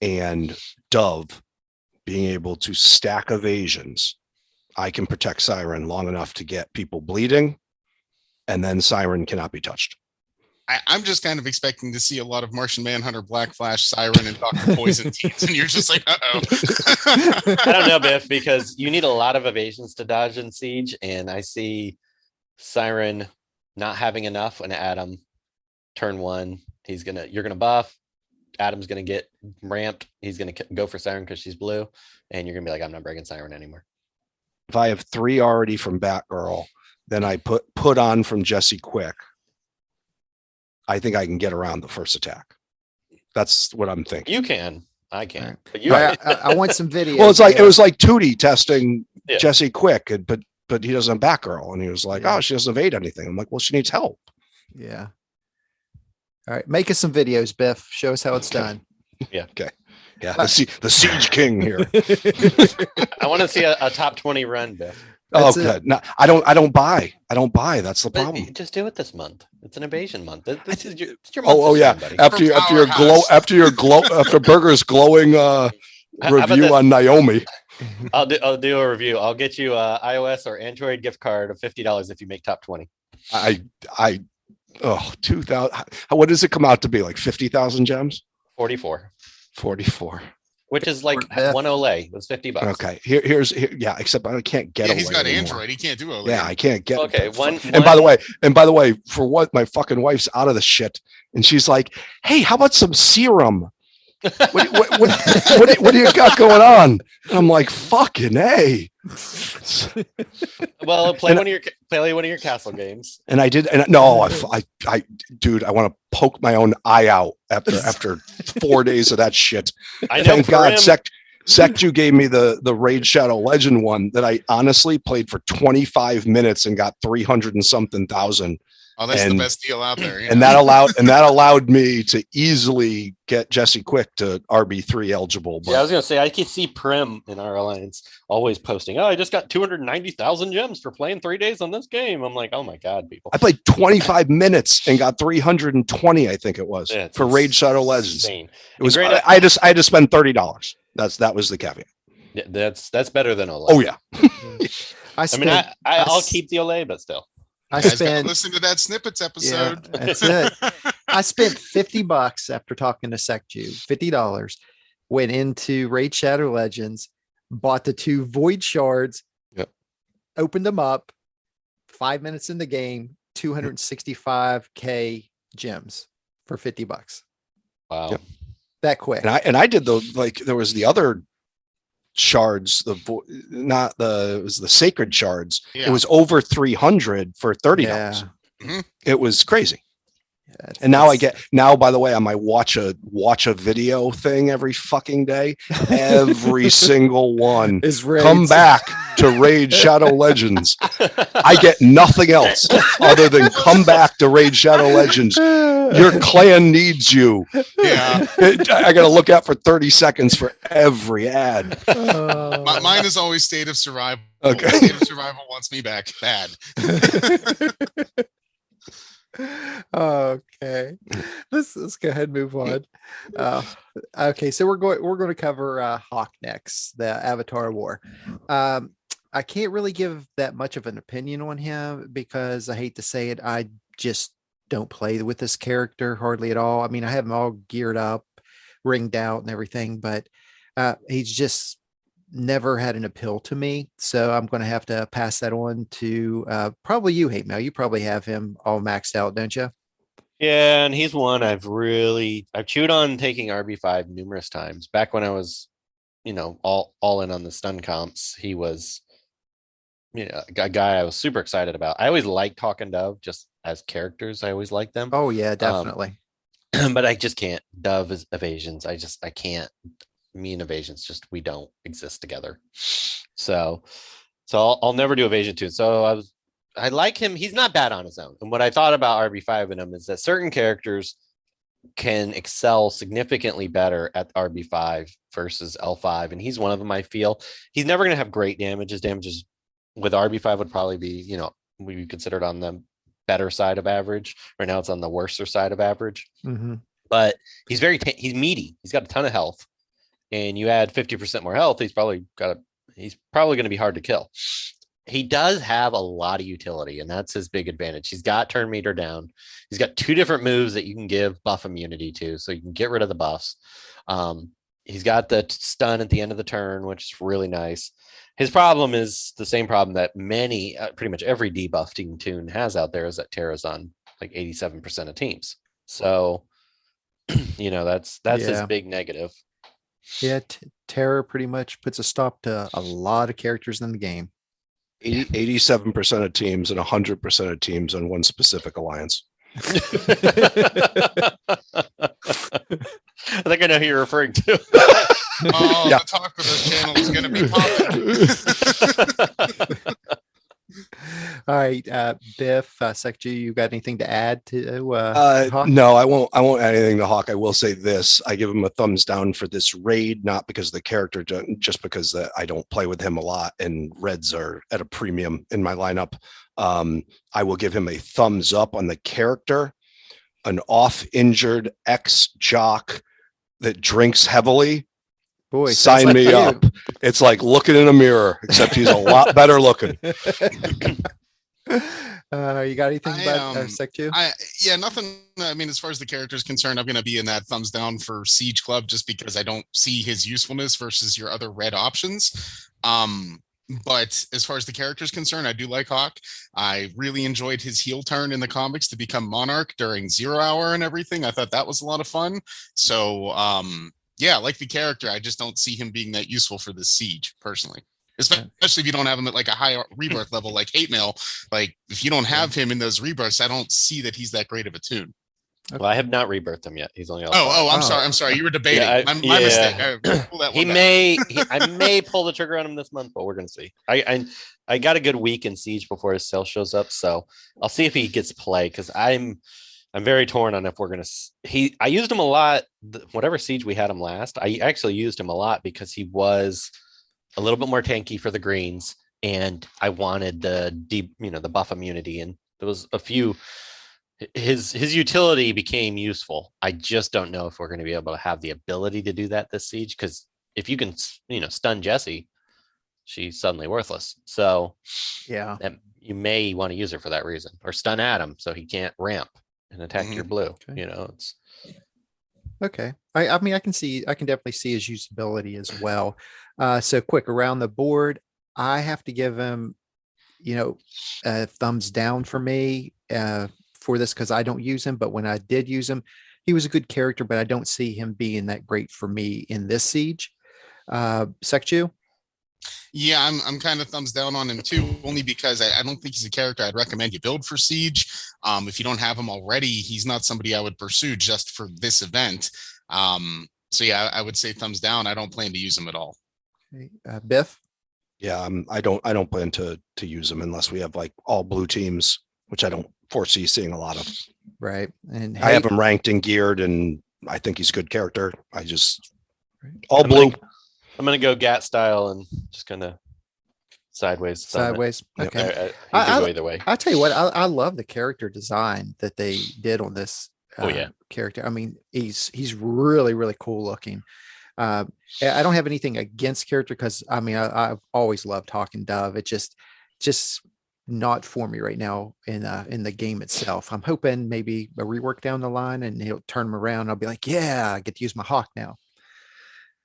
and Dove being able to stack evasions, I can protect Siren long enough to get people bleeding, and then Siren cannot be touched. I'm just kind of expecting to see a lot of Martian Manhunter, Black Flash, Siren, and Dr. Poison teams, and you're just like, uh-oh. I don't know, Biff, because you need a lot of evasions to dodge in Siege, and I see Siren not having enough. And Adam, turn one, you're gonna buff. Adam's gonna get ramped. He's gonna go for Siren because she's blue, and you're gonna be like, I'm not bringing Siren anymore. If I have 3 already from Batgirl, then I put on from Jessie quick, I think I can get around the first attack. That's what I'm thinking. You can. I can. Right. But you I want some video. Well, it was like Tootie testing Jessie quick, but he doesn't have Batgirl, and he was like, "Oh, she doesn't evade anything." I'm like, "Well, she needs help." Yeah. All right, make us some videos, Biff. Show us how it's done. Yeah. Okay. Yeah. The Siege King here. I want to see a top 20 run, Biff. Oh, good. No, I don't buy. That's the problem. But just do it this month. It's an evasion month. This is your Oh yeah. After Burger's glowing review on Naomi. I'll do a review. I'll get you a iOS or Android gift card of $50 if you make top 20. 2,000. What does it come out to be? Like 50,000 gems? 44. Which is like one Olay. It was $50. Okay. Except I can't get. Yeah, he's got anymore. Android. He can't do Olay. Yeah, I can't get. Okay. And by the way, for what, my fucking wife's out of the shit, and she's like, "Hey, how about some serum? What do you got going on?" And I'm like, "Fucking A." Well, play one of your castle games. And I did, and no, dude, I want to poke my own eye out after 4 days of that shit. I know. Thank God, Sekju gave me the Raid Shadow Legend one that I honestly played for 25 minutes and got 300 and something thousand. Oh, that's the best deal out there. And that allowed me to easily get Jessie Quick to RB3 eligible. But... Yeah, I was gonna say I can see Prim in our alliance always posting, "Oh, I just got 290,000 gems for playing 3 days on this game." I'm like, oh my god, people! I played 25 minutes and got 320, I think it was, for Raid Shadow Legends. It was. I had to spend $30. That was the caveat. Yeah, that's better than Olay. Oh yeah. I'll keep the Olay, but still. Listen to that snippets episode. Yeah, that's it. I spent $50 after talking to Sekju. $50 went into Raid Shadow Legends, bought the 2 Void Shards, opened them up. 5 minutes in the game, 265k gems for $50. Wow, that quick. And I did there was the other shards, it was the sacred shards. It was over 300 for $30. It was crazy. And now by the way, on my watch a video thing every fucking day, every single one is come back to Raid Shadow Legends. I get nothing else other than come back to Raid Shadow Legends. Your clan needs you. Yeah. I got to look out for 30 seconds for every ad. Mine is always State of Survival. Okay. State of Survival wants me back bad. Okay, let's go ahead and move on. Okay, so we're going to cover Hawk next, the Avatar War. I can't really give that much of an opinion on him because I hate to say it, I just don't play with this character hardly at all. I mean, I have him all geared up, ringed out and everything, but he's just never had an appeal to me. So I'm going to have to pass that on to probably you, Hatemael. You probably have him all maxed out, don't you? Yeah, and he's one I've chewed on taking RB5 numerous times. Back when I was, all in on the stun comps, he was a guy I was super excited about. I always liked Hawk and Dove just as characters. I always liked them. Oh yeah, definitely. But I just can't. Dove is evasions. I can't. Me and evasions we don't exist together. So I'll never do evasion too. So I like him. He's not bad on his own. And what I thought about RB5 in him is that certain characters can excel significantly better at RB5 versus L5. And he's one of them, I feel. He's never going to have great damage. His damages with RB5 would probably be, we considered on the better side of average. Right now it's on the worser side of average. Mm-hmm. But he's he's meaty. He's got a ton of health. And you add 50% more health, he's probably going to be hard to kill. He does have a lot of utility, and that's his big advantage. He's got turn meter down. He's got 2 different moves that you can give buff immunity to, so you can get rid of the buffs. He's got the stun at the end of the turn, which is really nice. His problem is the same problem that pretty much every debuffing toon has out there, is that Terra's on like 87% of teams. So, that's his big negative. Yeah, Terror pretty much puts a stop to a lot of characters in the game. 87% of teams and 100% of teams on one specific alliance. I think I know who you're referring to. The talk of this channel is going to be popping. All right, Biff, Sekju, you got anything to add to Hawk? No, I won't add anything to Hawk. I will say this: I give him a thumbs down for this raid, not because of the character, just because I don't play with him a lot, and reds are at a premium in my lineup. I will give him a thumbs up on the character. An off-injured ex-jock that drinks heavily. Boy, sign me up. It's like looking in a mirror, except he's a lot better looking. You got anything about Sekju? Nothing. I mean, as far as the character is concerned, I'm going to be in that thumbs down for Siege Club, just because I don't see his usefulness versus your other red options. But as far as the character is concerned, I do like Hawk. I really enjoyed his heel turn in the comics to become Monarch during 0 Hour and everything. I thought that was a lot of fun. So, I like the character. I just don't see him being that useful for this siege, personally. Especially if you don't have him at like a high rebirth level like Hatemael. Like, if you don't have him in those rebirths, I don't see that he's that great of a toon. Well, I have not rebirthed him yet. He's only I'm sorry. You were debating. My mistake. I may pull the trigger on him this month, but we're gonna see. I got a good week in Siege before his sale shows up, so I'll see if he gets play, because I'm very torn on if we're gonna. I used him a lot. Whatever Siege we had him last, I actually used him a lot because he was a little bit more tanky for the greens, and I wanted the the buff immunity, and there was a few. His utility became useful. I just don't know if we're going to be able to have the ability to do that this siege, because if you can stun Jessie, she's suddenly worthless. So you may want to use her for that reason, or stun Adam so he can't ramp and attack your blue. Okay. It's okay. I mean, I can definitely see his usability as well. So quick around the board, I have to give him a thumbs down for me for this, because I don't use him, but when I did use him, he was a good character, but I don't see him being that great for me in this siege. Sekju? Yeah, I'm kind of thumbs down on him too, only because I don't think he's a character I'd recommend you build for Siege. If you don't have him already, he's not somebody I would pursue just for this event. I would say thumbs down. I don't plan to use him at all. Okay. Biff? Yeah, I don't plan to use him unless we have like all blue teams, which I don't foresee seeing a lot of. Right. And I have him ranked and geared, and I think he's a good character. All blue. I'm gonna go Gat style and just kind of sideways. Okay. Either way. I'll tell you what, I love the character design that they did on this character. I mean, he's really, really cool looking. I don't have anything against character, because I mean, I've always loved Hawk and Dove. It just not for me right now in the game itself. I'm hoping maybe a rework down the line and he'll turn him around. I'll be like, yeah, I get to use my Hawk now.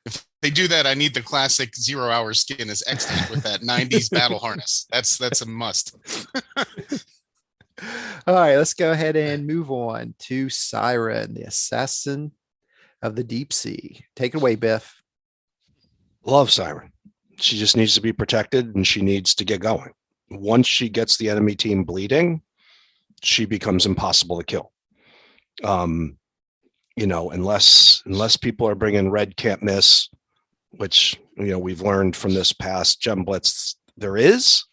If they do that, I need the classic 0 Hour skin as extant with that 90s battle harness. That's a must. All right, let's go ahead and move on to Siren, the assassin of the deep sea. Take it away, Biff. Love Siren. She just needs to be protected and she needs to get going. Once she gets the enemy team bleeding, she becomes impossible to kill. Unless people are bringing red can't miss, which, we've learned from this past Gem Blitz, there is,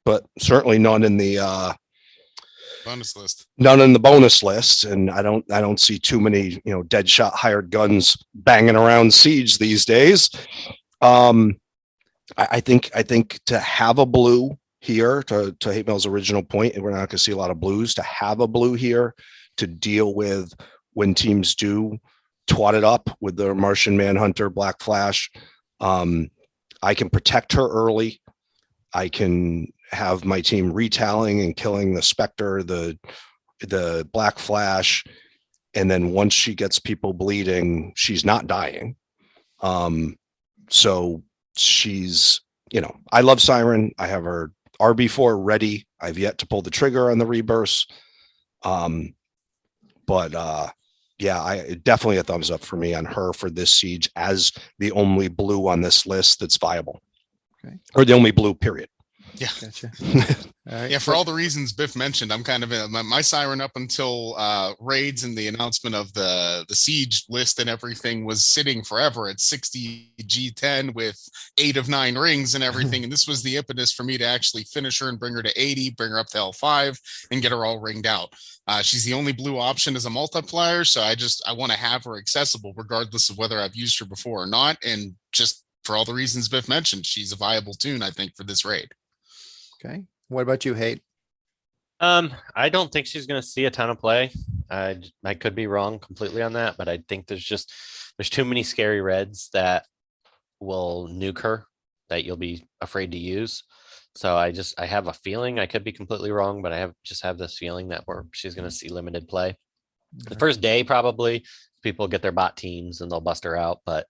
but certainly none in the bonus list. None in the bonus list. And I don't see too many, dead shot hired guns banging around Siege these days. I think to have a blue here, to Hatemael's original point, and we're not going to see a lot of blues, to have a blue here to deal with when teams do twat it up with their Martian Manhunter, Black Flash. I can protect her early. I can have my team retallying and killing the Spectre, the Black Flash, and then once she gets people bleeding, she's not dying. So she's, I love Siren. I have her RB4 ready. I've yet to pull the trigger on the reburst. I definitely a thumbs up for me on her for this siege as the only blue on this list that's viable. Okay. Or the only blue, period. Yeah. Gotcha. All right. Yeah, for all the reasons Biff mentioned, I'm kind of my Siren up until raids and the announcement of the siege list and everything was sitting forever at 60 G10 with 8 of 9 rings and everything. And this was the impetus for me to actually finish her and bring her to 80, bring her up to L5 and get her all ringed out. She's the only blue option as a multiplier. So I want to have her accessible regardless of whether I've used her before or not. And just for all the reasons Biff mentioned, she's a viable toon, I think, for this raid. Okay. What about you, Hate? I don't think she's going to see a ton of play. I could be wrong completely on that, but I think there's too many scary reds that will nuke her that you'll be afraid to use. So I have a feeling, I could be completely wrong, but I have this feeling that she's going to see limited play. The first day, probably people get their bot teams and they'll bust her out, but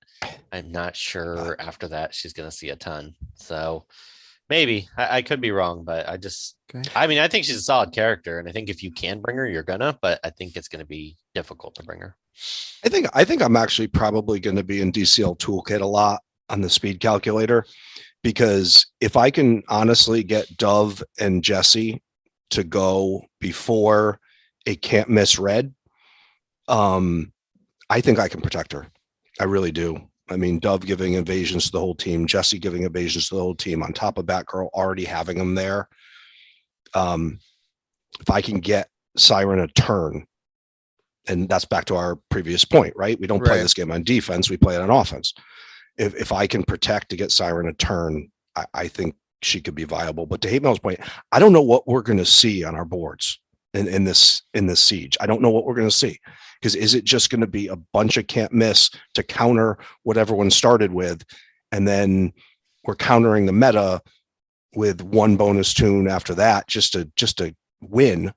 I'm not sure after that she's going to see a ton. So maybe I could be wrong, but I think she's a solid character. And I think if you can bring her, you're gonna, but I think it's going to be difficult to bring her. I think I'm actually probably going to be in DCL Toolkit a lot on the speed calculator, because if I can honestly get Dove and Jessie to go before a can't miss red, I think I can protect her. I really do. I mean, Dove giving evasions to the whole team, Jessie giving evasions to the whole team, on top of Batgirl already having them there. If I can get Siren a turn, and that's back to our previous point, right? We don't play this game on defense, we play it on offense. If I can protect to get Siren a turn, I think she could be viable. But to Hatemael's point, I don't know what we're going to see on our boards in this siege. I don't know what we're going to see. Because is it just going to be a bunch of can't miss to counter what everyone started with, and then we're countering the meta with one bonus toon after that just to win?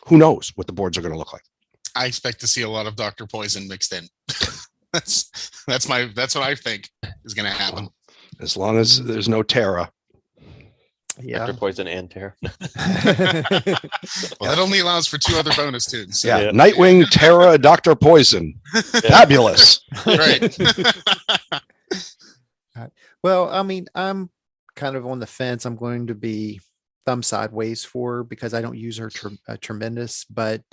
Who knows what the boards are going to look like? I expect to see a lot of Dr. Poison mixed in. that's what I think is going to happen. As long as there's no Terra. Yeah. Dr. Poison and Terra. Well, that only allows for 2 other bonus tunes. So. Yeah. Nightwing, Terra, Dr. Poison. Fabulous. Right. Well, I mean, I'm kind of on the fence. I'm going to be thumb sideways for her because I don't use her tremendous, but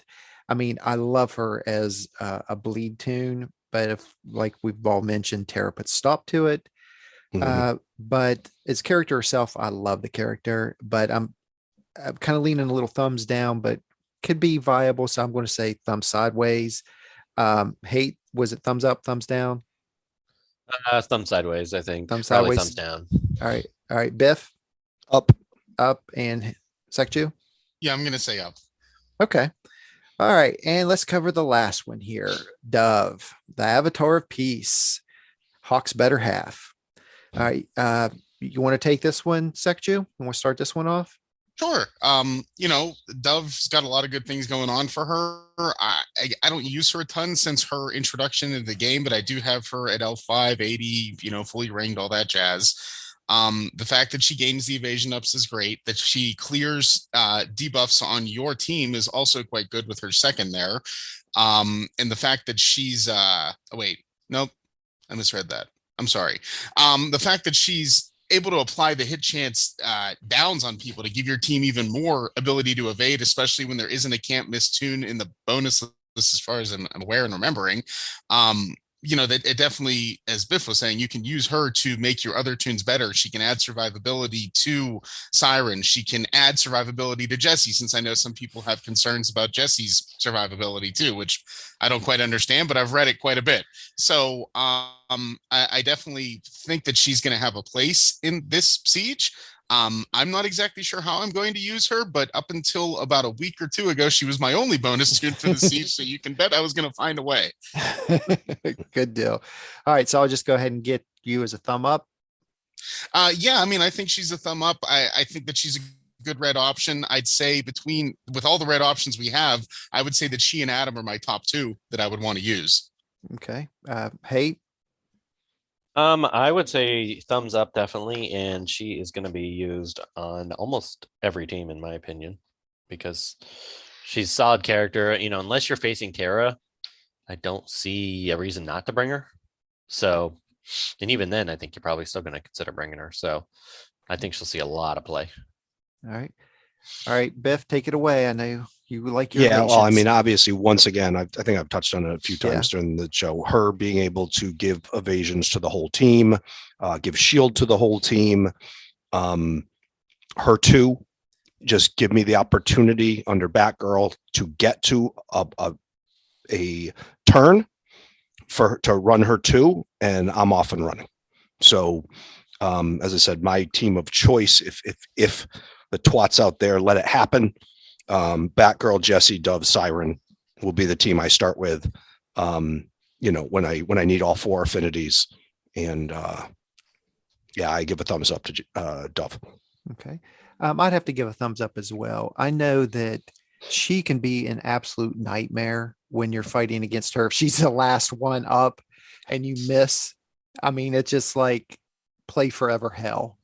I mean, I love her as a bleed toon, but if, like we've all mentioned, Terra puts stop to it. But as character herself, I love the character, but I'm kind of leaning a little thumbs down, but could be viable. So I'm going to say thumb sideways. Hate, was it thumbs up, thumbs down? Thumb sideways, I think. Thumb Probably sideways. thumbs down. All right. Biff? Up. And Sekju? Yeah, I'm going to say up. Okay. All right. And let's cover the last one here. Dove, the Avatar of Peace, Hawk's better half. All right. You want to take this one, Sekju? You want to start this one off? Sure. Dove's got a lot of good things going on for her. I don't use her a ton since her introduction into the game, but I do have her at L5, 80, fully ringed, all that jazz. The fact that she gains the evasion ups is great. That she clears debuffs on your team is also quite good with her second there. And the fact that she's wait, nope, I misread that. I'm sorry. The fact that she's able to apply the hit chance downs on people to give your team even more ability to evade, especially when there isn't a can't miss toon in the bonus list, as far as I'm aware and remembering. That it definitely, as Biff was saying, you can use her to make your other toons better. She can add survivability to Siren. She can add survivability to Jessie, since I know some people have concerns about Jessie's survivability too, which I don't quite understand, but I've read it quite a bit. So I definitely think that she's going to have a place in this siege. I'm not exactly sure how I'm going to use her, but up until about a week or two ago, she was my only bonus toon for the siege. So you can bet I was going to find a way. Good deal. All right. So I'll just go ahead and get you as a thumb up. Yeah, I think she's a thumb up. I think that she's a good red option. I'd say with all the red options we have, I would say that she and Adam are my top two that I would want to use. Okay. Hey. I would say thumbs up, definitely, and she is going to be used on almost every team, in my opinion, because she's a solid character. Unless you're facing Terra, I don't see a reason not to bring her. So, and even then, I think you're probably still going to consider bringing her. So, I think she'll see a lot of play. All right, Biff, take it away. I know you like your well, patience. Obviously, once again, I think I've touched on it a few times during the show. Her being able to give evasions to the whole team, give shield to the whole team. Her too, just give me the opportunity under Batgirl to get to a turn to run her too, and I'm off and running. So, as I said, my team of choice, if the twats out there let it happen, Batgirl, Jessie, Dove, Siren will be the team I start with. When I need all four affinities, and I give a thumbs up to Dove. Okay, I'd have to give a thumbs up as well. I know that she can be an absolute nightmare when you're fighting against her. If she's the last one up and you miss, it's just like play forever hell.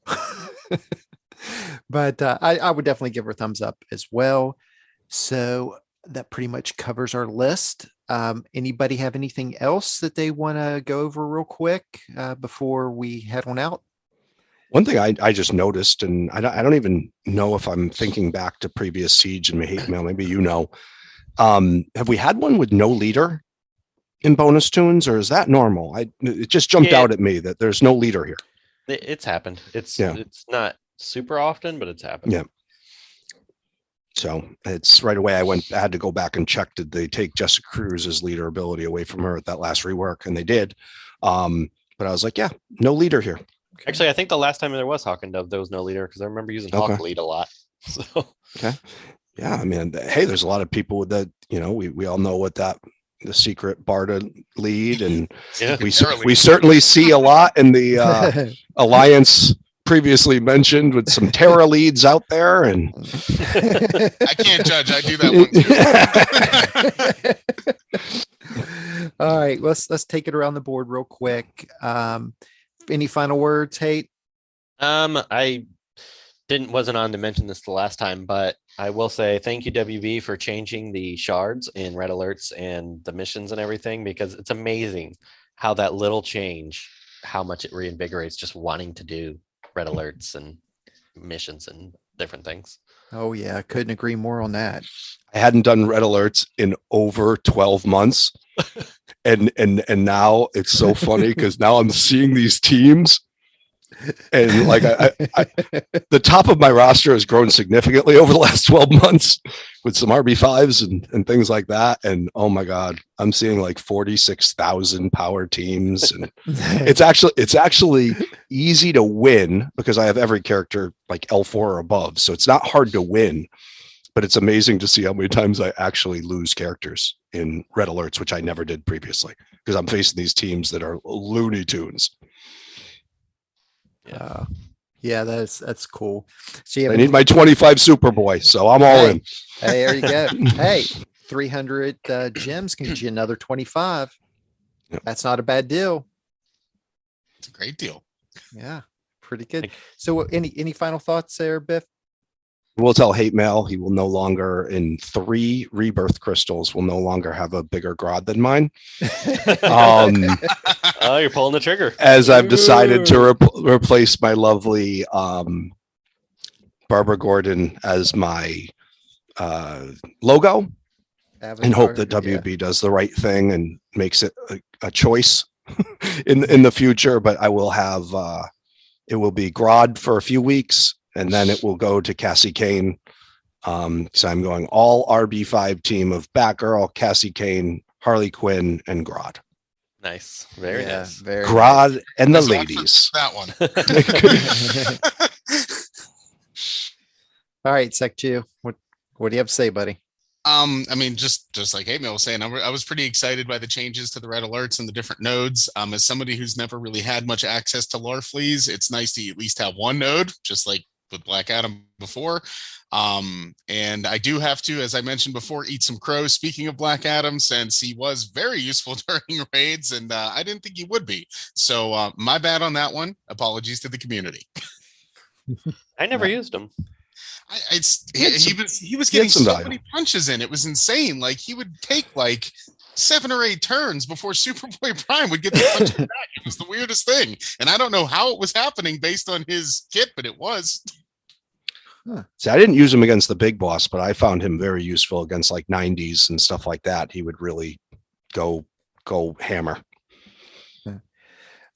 But I would definitely give her a thumbs up as well. So that pretty much covers our list. Anybody have anything else that they want to go over real quick before we head on out? One thing I just noticed, and I don't even know if I'm thinking back to previous Siege and Hatemael, maybe have we had one with no leader in bonus toons, or is that normal? It just jumped out at me that there's no leader here. It's happened. It's not super often, but it's happened. Yeah. So it's right away. I had to go back and check. Did they take Jessie Cruz's leader ability away from her at that last rework? And they did. But I was like, no leader here. Actually, I think the last time there was Hawk and Dove, there was no leader, because I remember using Hawk lead a lot. So okay. Yeah, hey, there's a lot of people that, we all know what the secret Barda lead, and we certainly see a lot in the Alliance previously mentioned with some Terra leads out there, and I can't judge. I do that one too. All right, let's take it around the board real quick. Any final words, Hate? I wasn't on to mention this the last time, but I will say thank you, WB, for changing the shards in red alerts and the missions and everything, because it's amazing how that little change, how much it reinvigorates just wanting to do red alerts and missions and different things. Oh yeah, I couldn't agree more on that. I hadn't done red alerts in over 12 months. And now it's so funny because now I'm seeing these teams, and like the top of my roster has grown significantly over the last 12 months with some RB5s and things like that. And oh my God, I'm seeing like 46,000 power teams, and it's actually easy to win because I have every character like L4 or above. So it's not hard to win, but it's amazing to see how many times I actually lose characters in red alerts, which I never did previously because I'm facing these teams that are Looney Tunes. Yeah, that's cool. So you I have need my 25 Superboy, so I'm all in. Hey, there you go. Hey, 300 gems can get you another 25. Yep. That's not a bad deal. It's a great deal. Yeah, pretty good. So any final thoughts there, Biff? We'll tell Hatemael he will no longer, in 3 rebirth crystals, will no longer have a bigger grod than mine. Oh, you're pulling the trigger. As I've decided to replace my lovely Barbara Gordon as my logo, and hope that WB does the right thing and makes it a choice in the future. But I will have it will be Grodd for a few weeks, and then it will go to Cassie Kane. So I'm going all RB5 team of Batgirl, Cassie Kane, Harley Quinn, and Grodd. Nice. Very nice. Very Grodd nice. and the ladies. That one. All right, Sekju, what do you have to say, buddy? I mean, just like Hatemael was saying, I was pretty excited by the changes to the red alerts and the different nodes. As somebody who's never really had much access to Larfleeze, it's nice to at least have one node, just like with Black Adam before. And I do have to, as I mentioned before, eat some crow. Speaking of Black Adam, since he was very useful during raids, and I didn't think he would be. So my bad on that one. Apologies to the community. I never used him. He was getting so many punches in. It was insane. Like he would take like 7 or 8 turns before Superboy Prime would get the punch back. It was the weirdest thing, and I don't know how it was happening based on his kit, but it was. Huh. See, I didn't use him against the big boss, but I found him very useful against like 90s and stuff like that. He would really go hammer.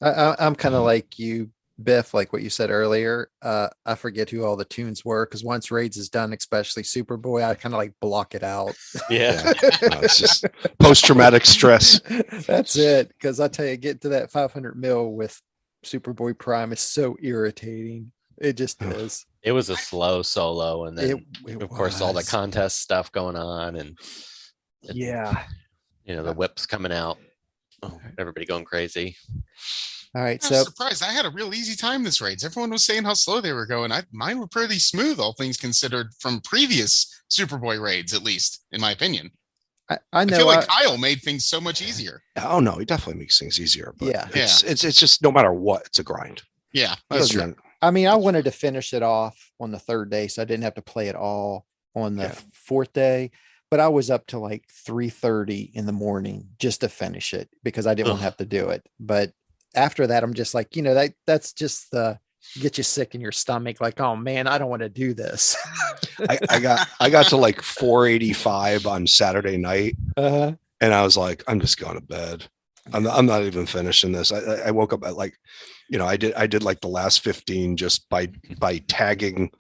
I'm kind of like you, Biff, like what you said earlier. I forget who all the tunes were because once raids is done, especially Superboy, I kind of like block it out. Yeah. It's just post-traumatic stress. That's it. Because I tell you, getting to that 500 mil with Superboy Prime is so irritating. It just is. It was a slow solo, and then it of course all the contest stuff going on, and the whips coming out. Oh, everybody going crazy. All right, I was surprised. I had a real easy time this raids. Everyone was saying how slow they were going. Mine were pretty smooth, all things considered, from previous Superboy raids, at least in my opinion. I know. I feel like Kyle made things so much easier. Oh no, he definitely makes things easier. But yeah, it's just no matter what, it's a grind. Yeah, that's true. I mean, I wanted to finish it off on the 3rd day, so I didn't have to play it all on the 4th day. But I was up to like 3:30 in the morning just to finish it because I didn't want to have to do it. But after that, I'm just like, that's just get you sick in your stomach. Like, oh man, I don't want to do this. I got to like 485 on Saturday night, and I was like, I'm just going to bed. I'm not even finishing this. I woke up at like, I did like the last 15 just by tagging,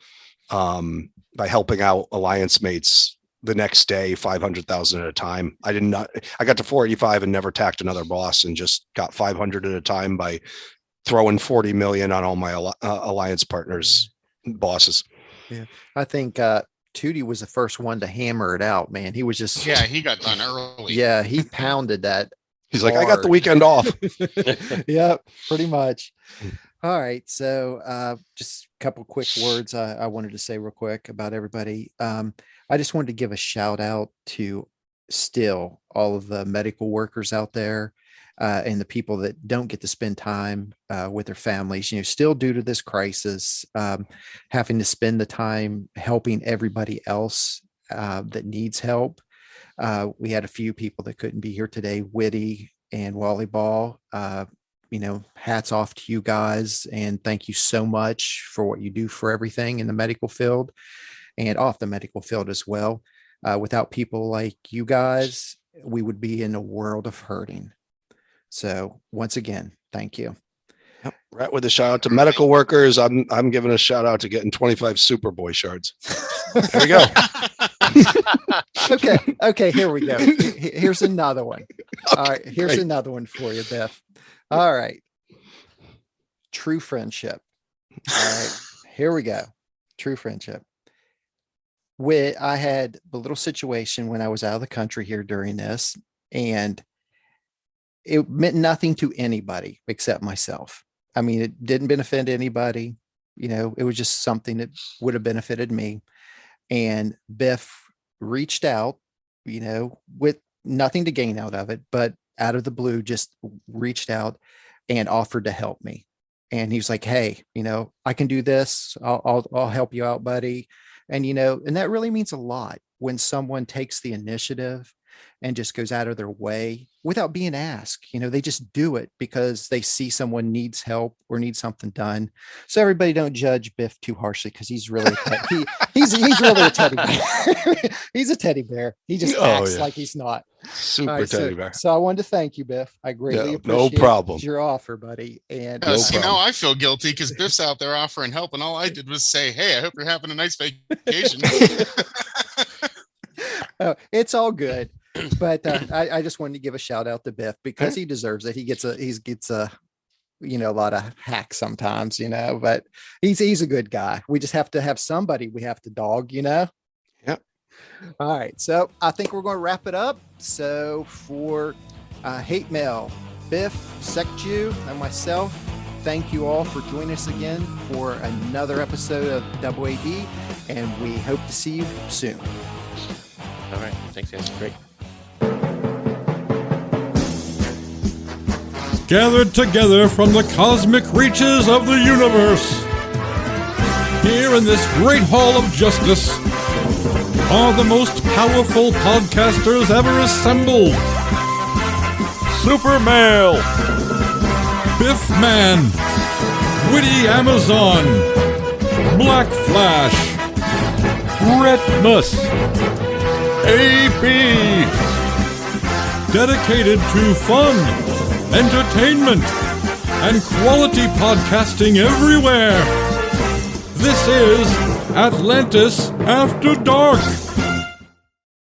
by helping out alliance mates the next day, 500,000 at a time. I got to 485 and never tacked another boss and just got 500 at a time by throwing 40 million on all my alliance partners bosses. Yeah. I think, Tootie was the first one to hammer it out, man. He was just, he got done early. Yeah. He pounded that. He's like, I got the weekend off. Yep, pretty much. All right. So just a couple quick words I wanted to say real quick about everybody. I just wanted to give a shout out to still all of the medical workers out there and the people that don't get to spend time with their families, still due to this crisis, having to spend the time helping everybody else that needs help. We had a few people that couldn't be here today, Witty and Wallyball. Hats off to you guys. And thank you so much for what you do for everything in the medical field and off the medical field as well. Without people like you guys, we would be in a world of hurting. So once again, thank you. Yep. Right with a shout out to medical workers. I'm giving a shout out to getting 25 Superboy shards. There we go. Okay. Here we go. Here's another one. All right. Here's another one for you, Beth. All right. True friendship. All right. Here we go. True friendship. I had a little situation when I was out of the country here during this, and it meant nothing to anybody except myself. I mean, it didn't benefit anybody. It was just something that would have benefited me. And Biff reached out, with nothing to gain out of it, but out of the blue, just reached out and offered to help me. And he was like, hey, I can do this. I'll help you out, buddy. And, and that really means a lot when someone takes the initiative and just goes out of their way without being asked. They just do it because they see someone needs help or needs something done. So everybody don't judge Biff too harshly, because he's really he's really a teddy bear. He's a teddy bear. He just acts like he's not. Super teddy bear. So I wanted to thank you, Biff. I greatly appreciate your offer, buddy. And now I feel guilty because Biff's out there offering help, and all I did was say, hey, I hope you're having a nice vacation. It's all good. But I just wanted to give a shout out to Biff, because he deserves it. He gets a lot of hacks sometimes, but he's a good guy. We just have to have somebody we have to dog, Yep. All right. So I think we're going to wrap it up. So for Hatemael, Biff, Sekju, and myself, thank you all for joining us again for another episode of AAD, and we hope to see you soon. All right. Thanks, guys. Great. Gathered together from the cosmic reaches of the universe, here in this great hall of justice, are the most powerful podcasters ever assembled. Super Male, Biff Man, Witty Amazon, Black Flash, Retpmus, AB, dedicated to fun, entertainment, and quality podcasting everywhere. This is Atlantis After Dark.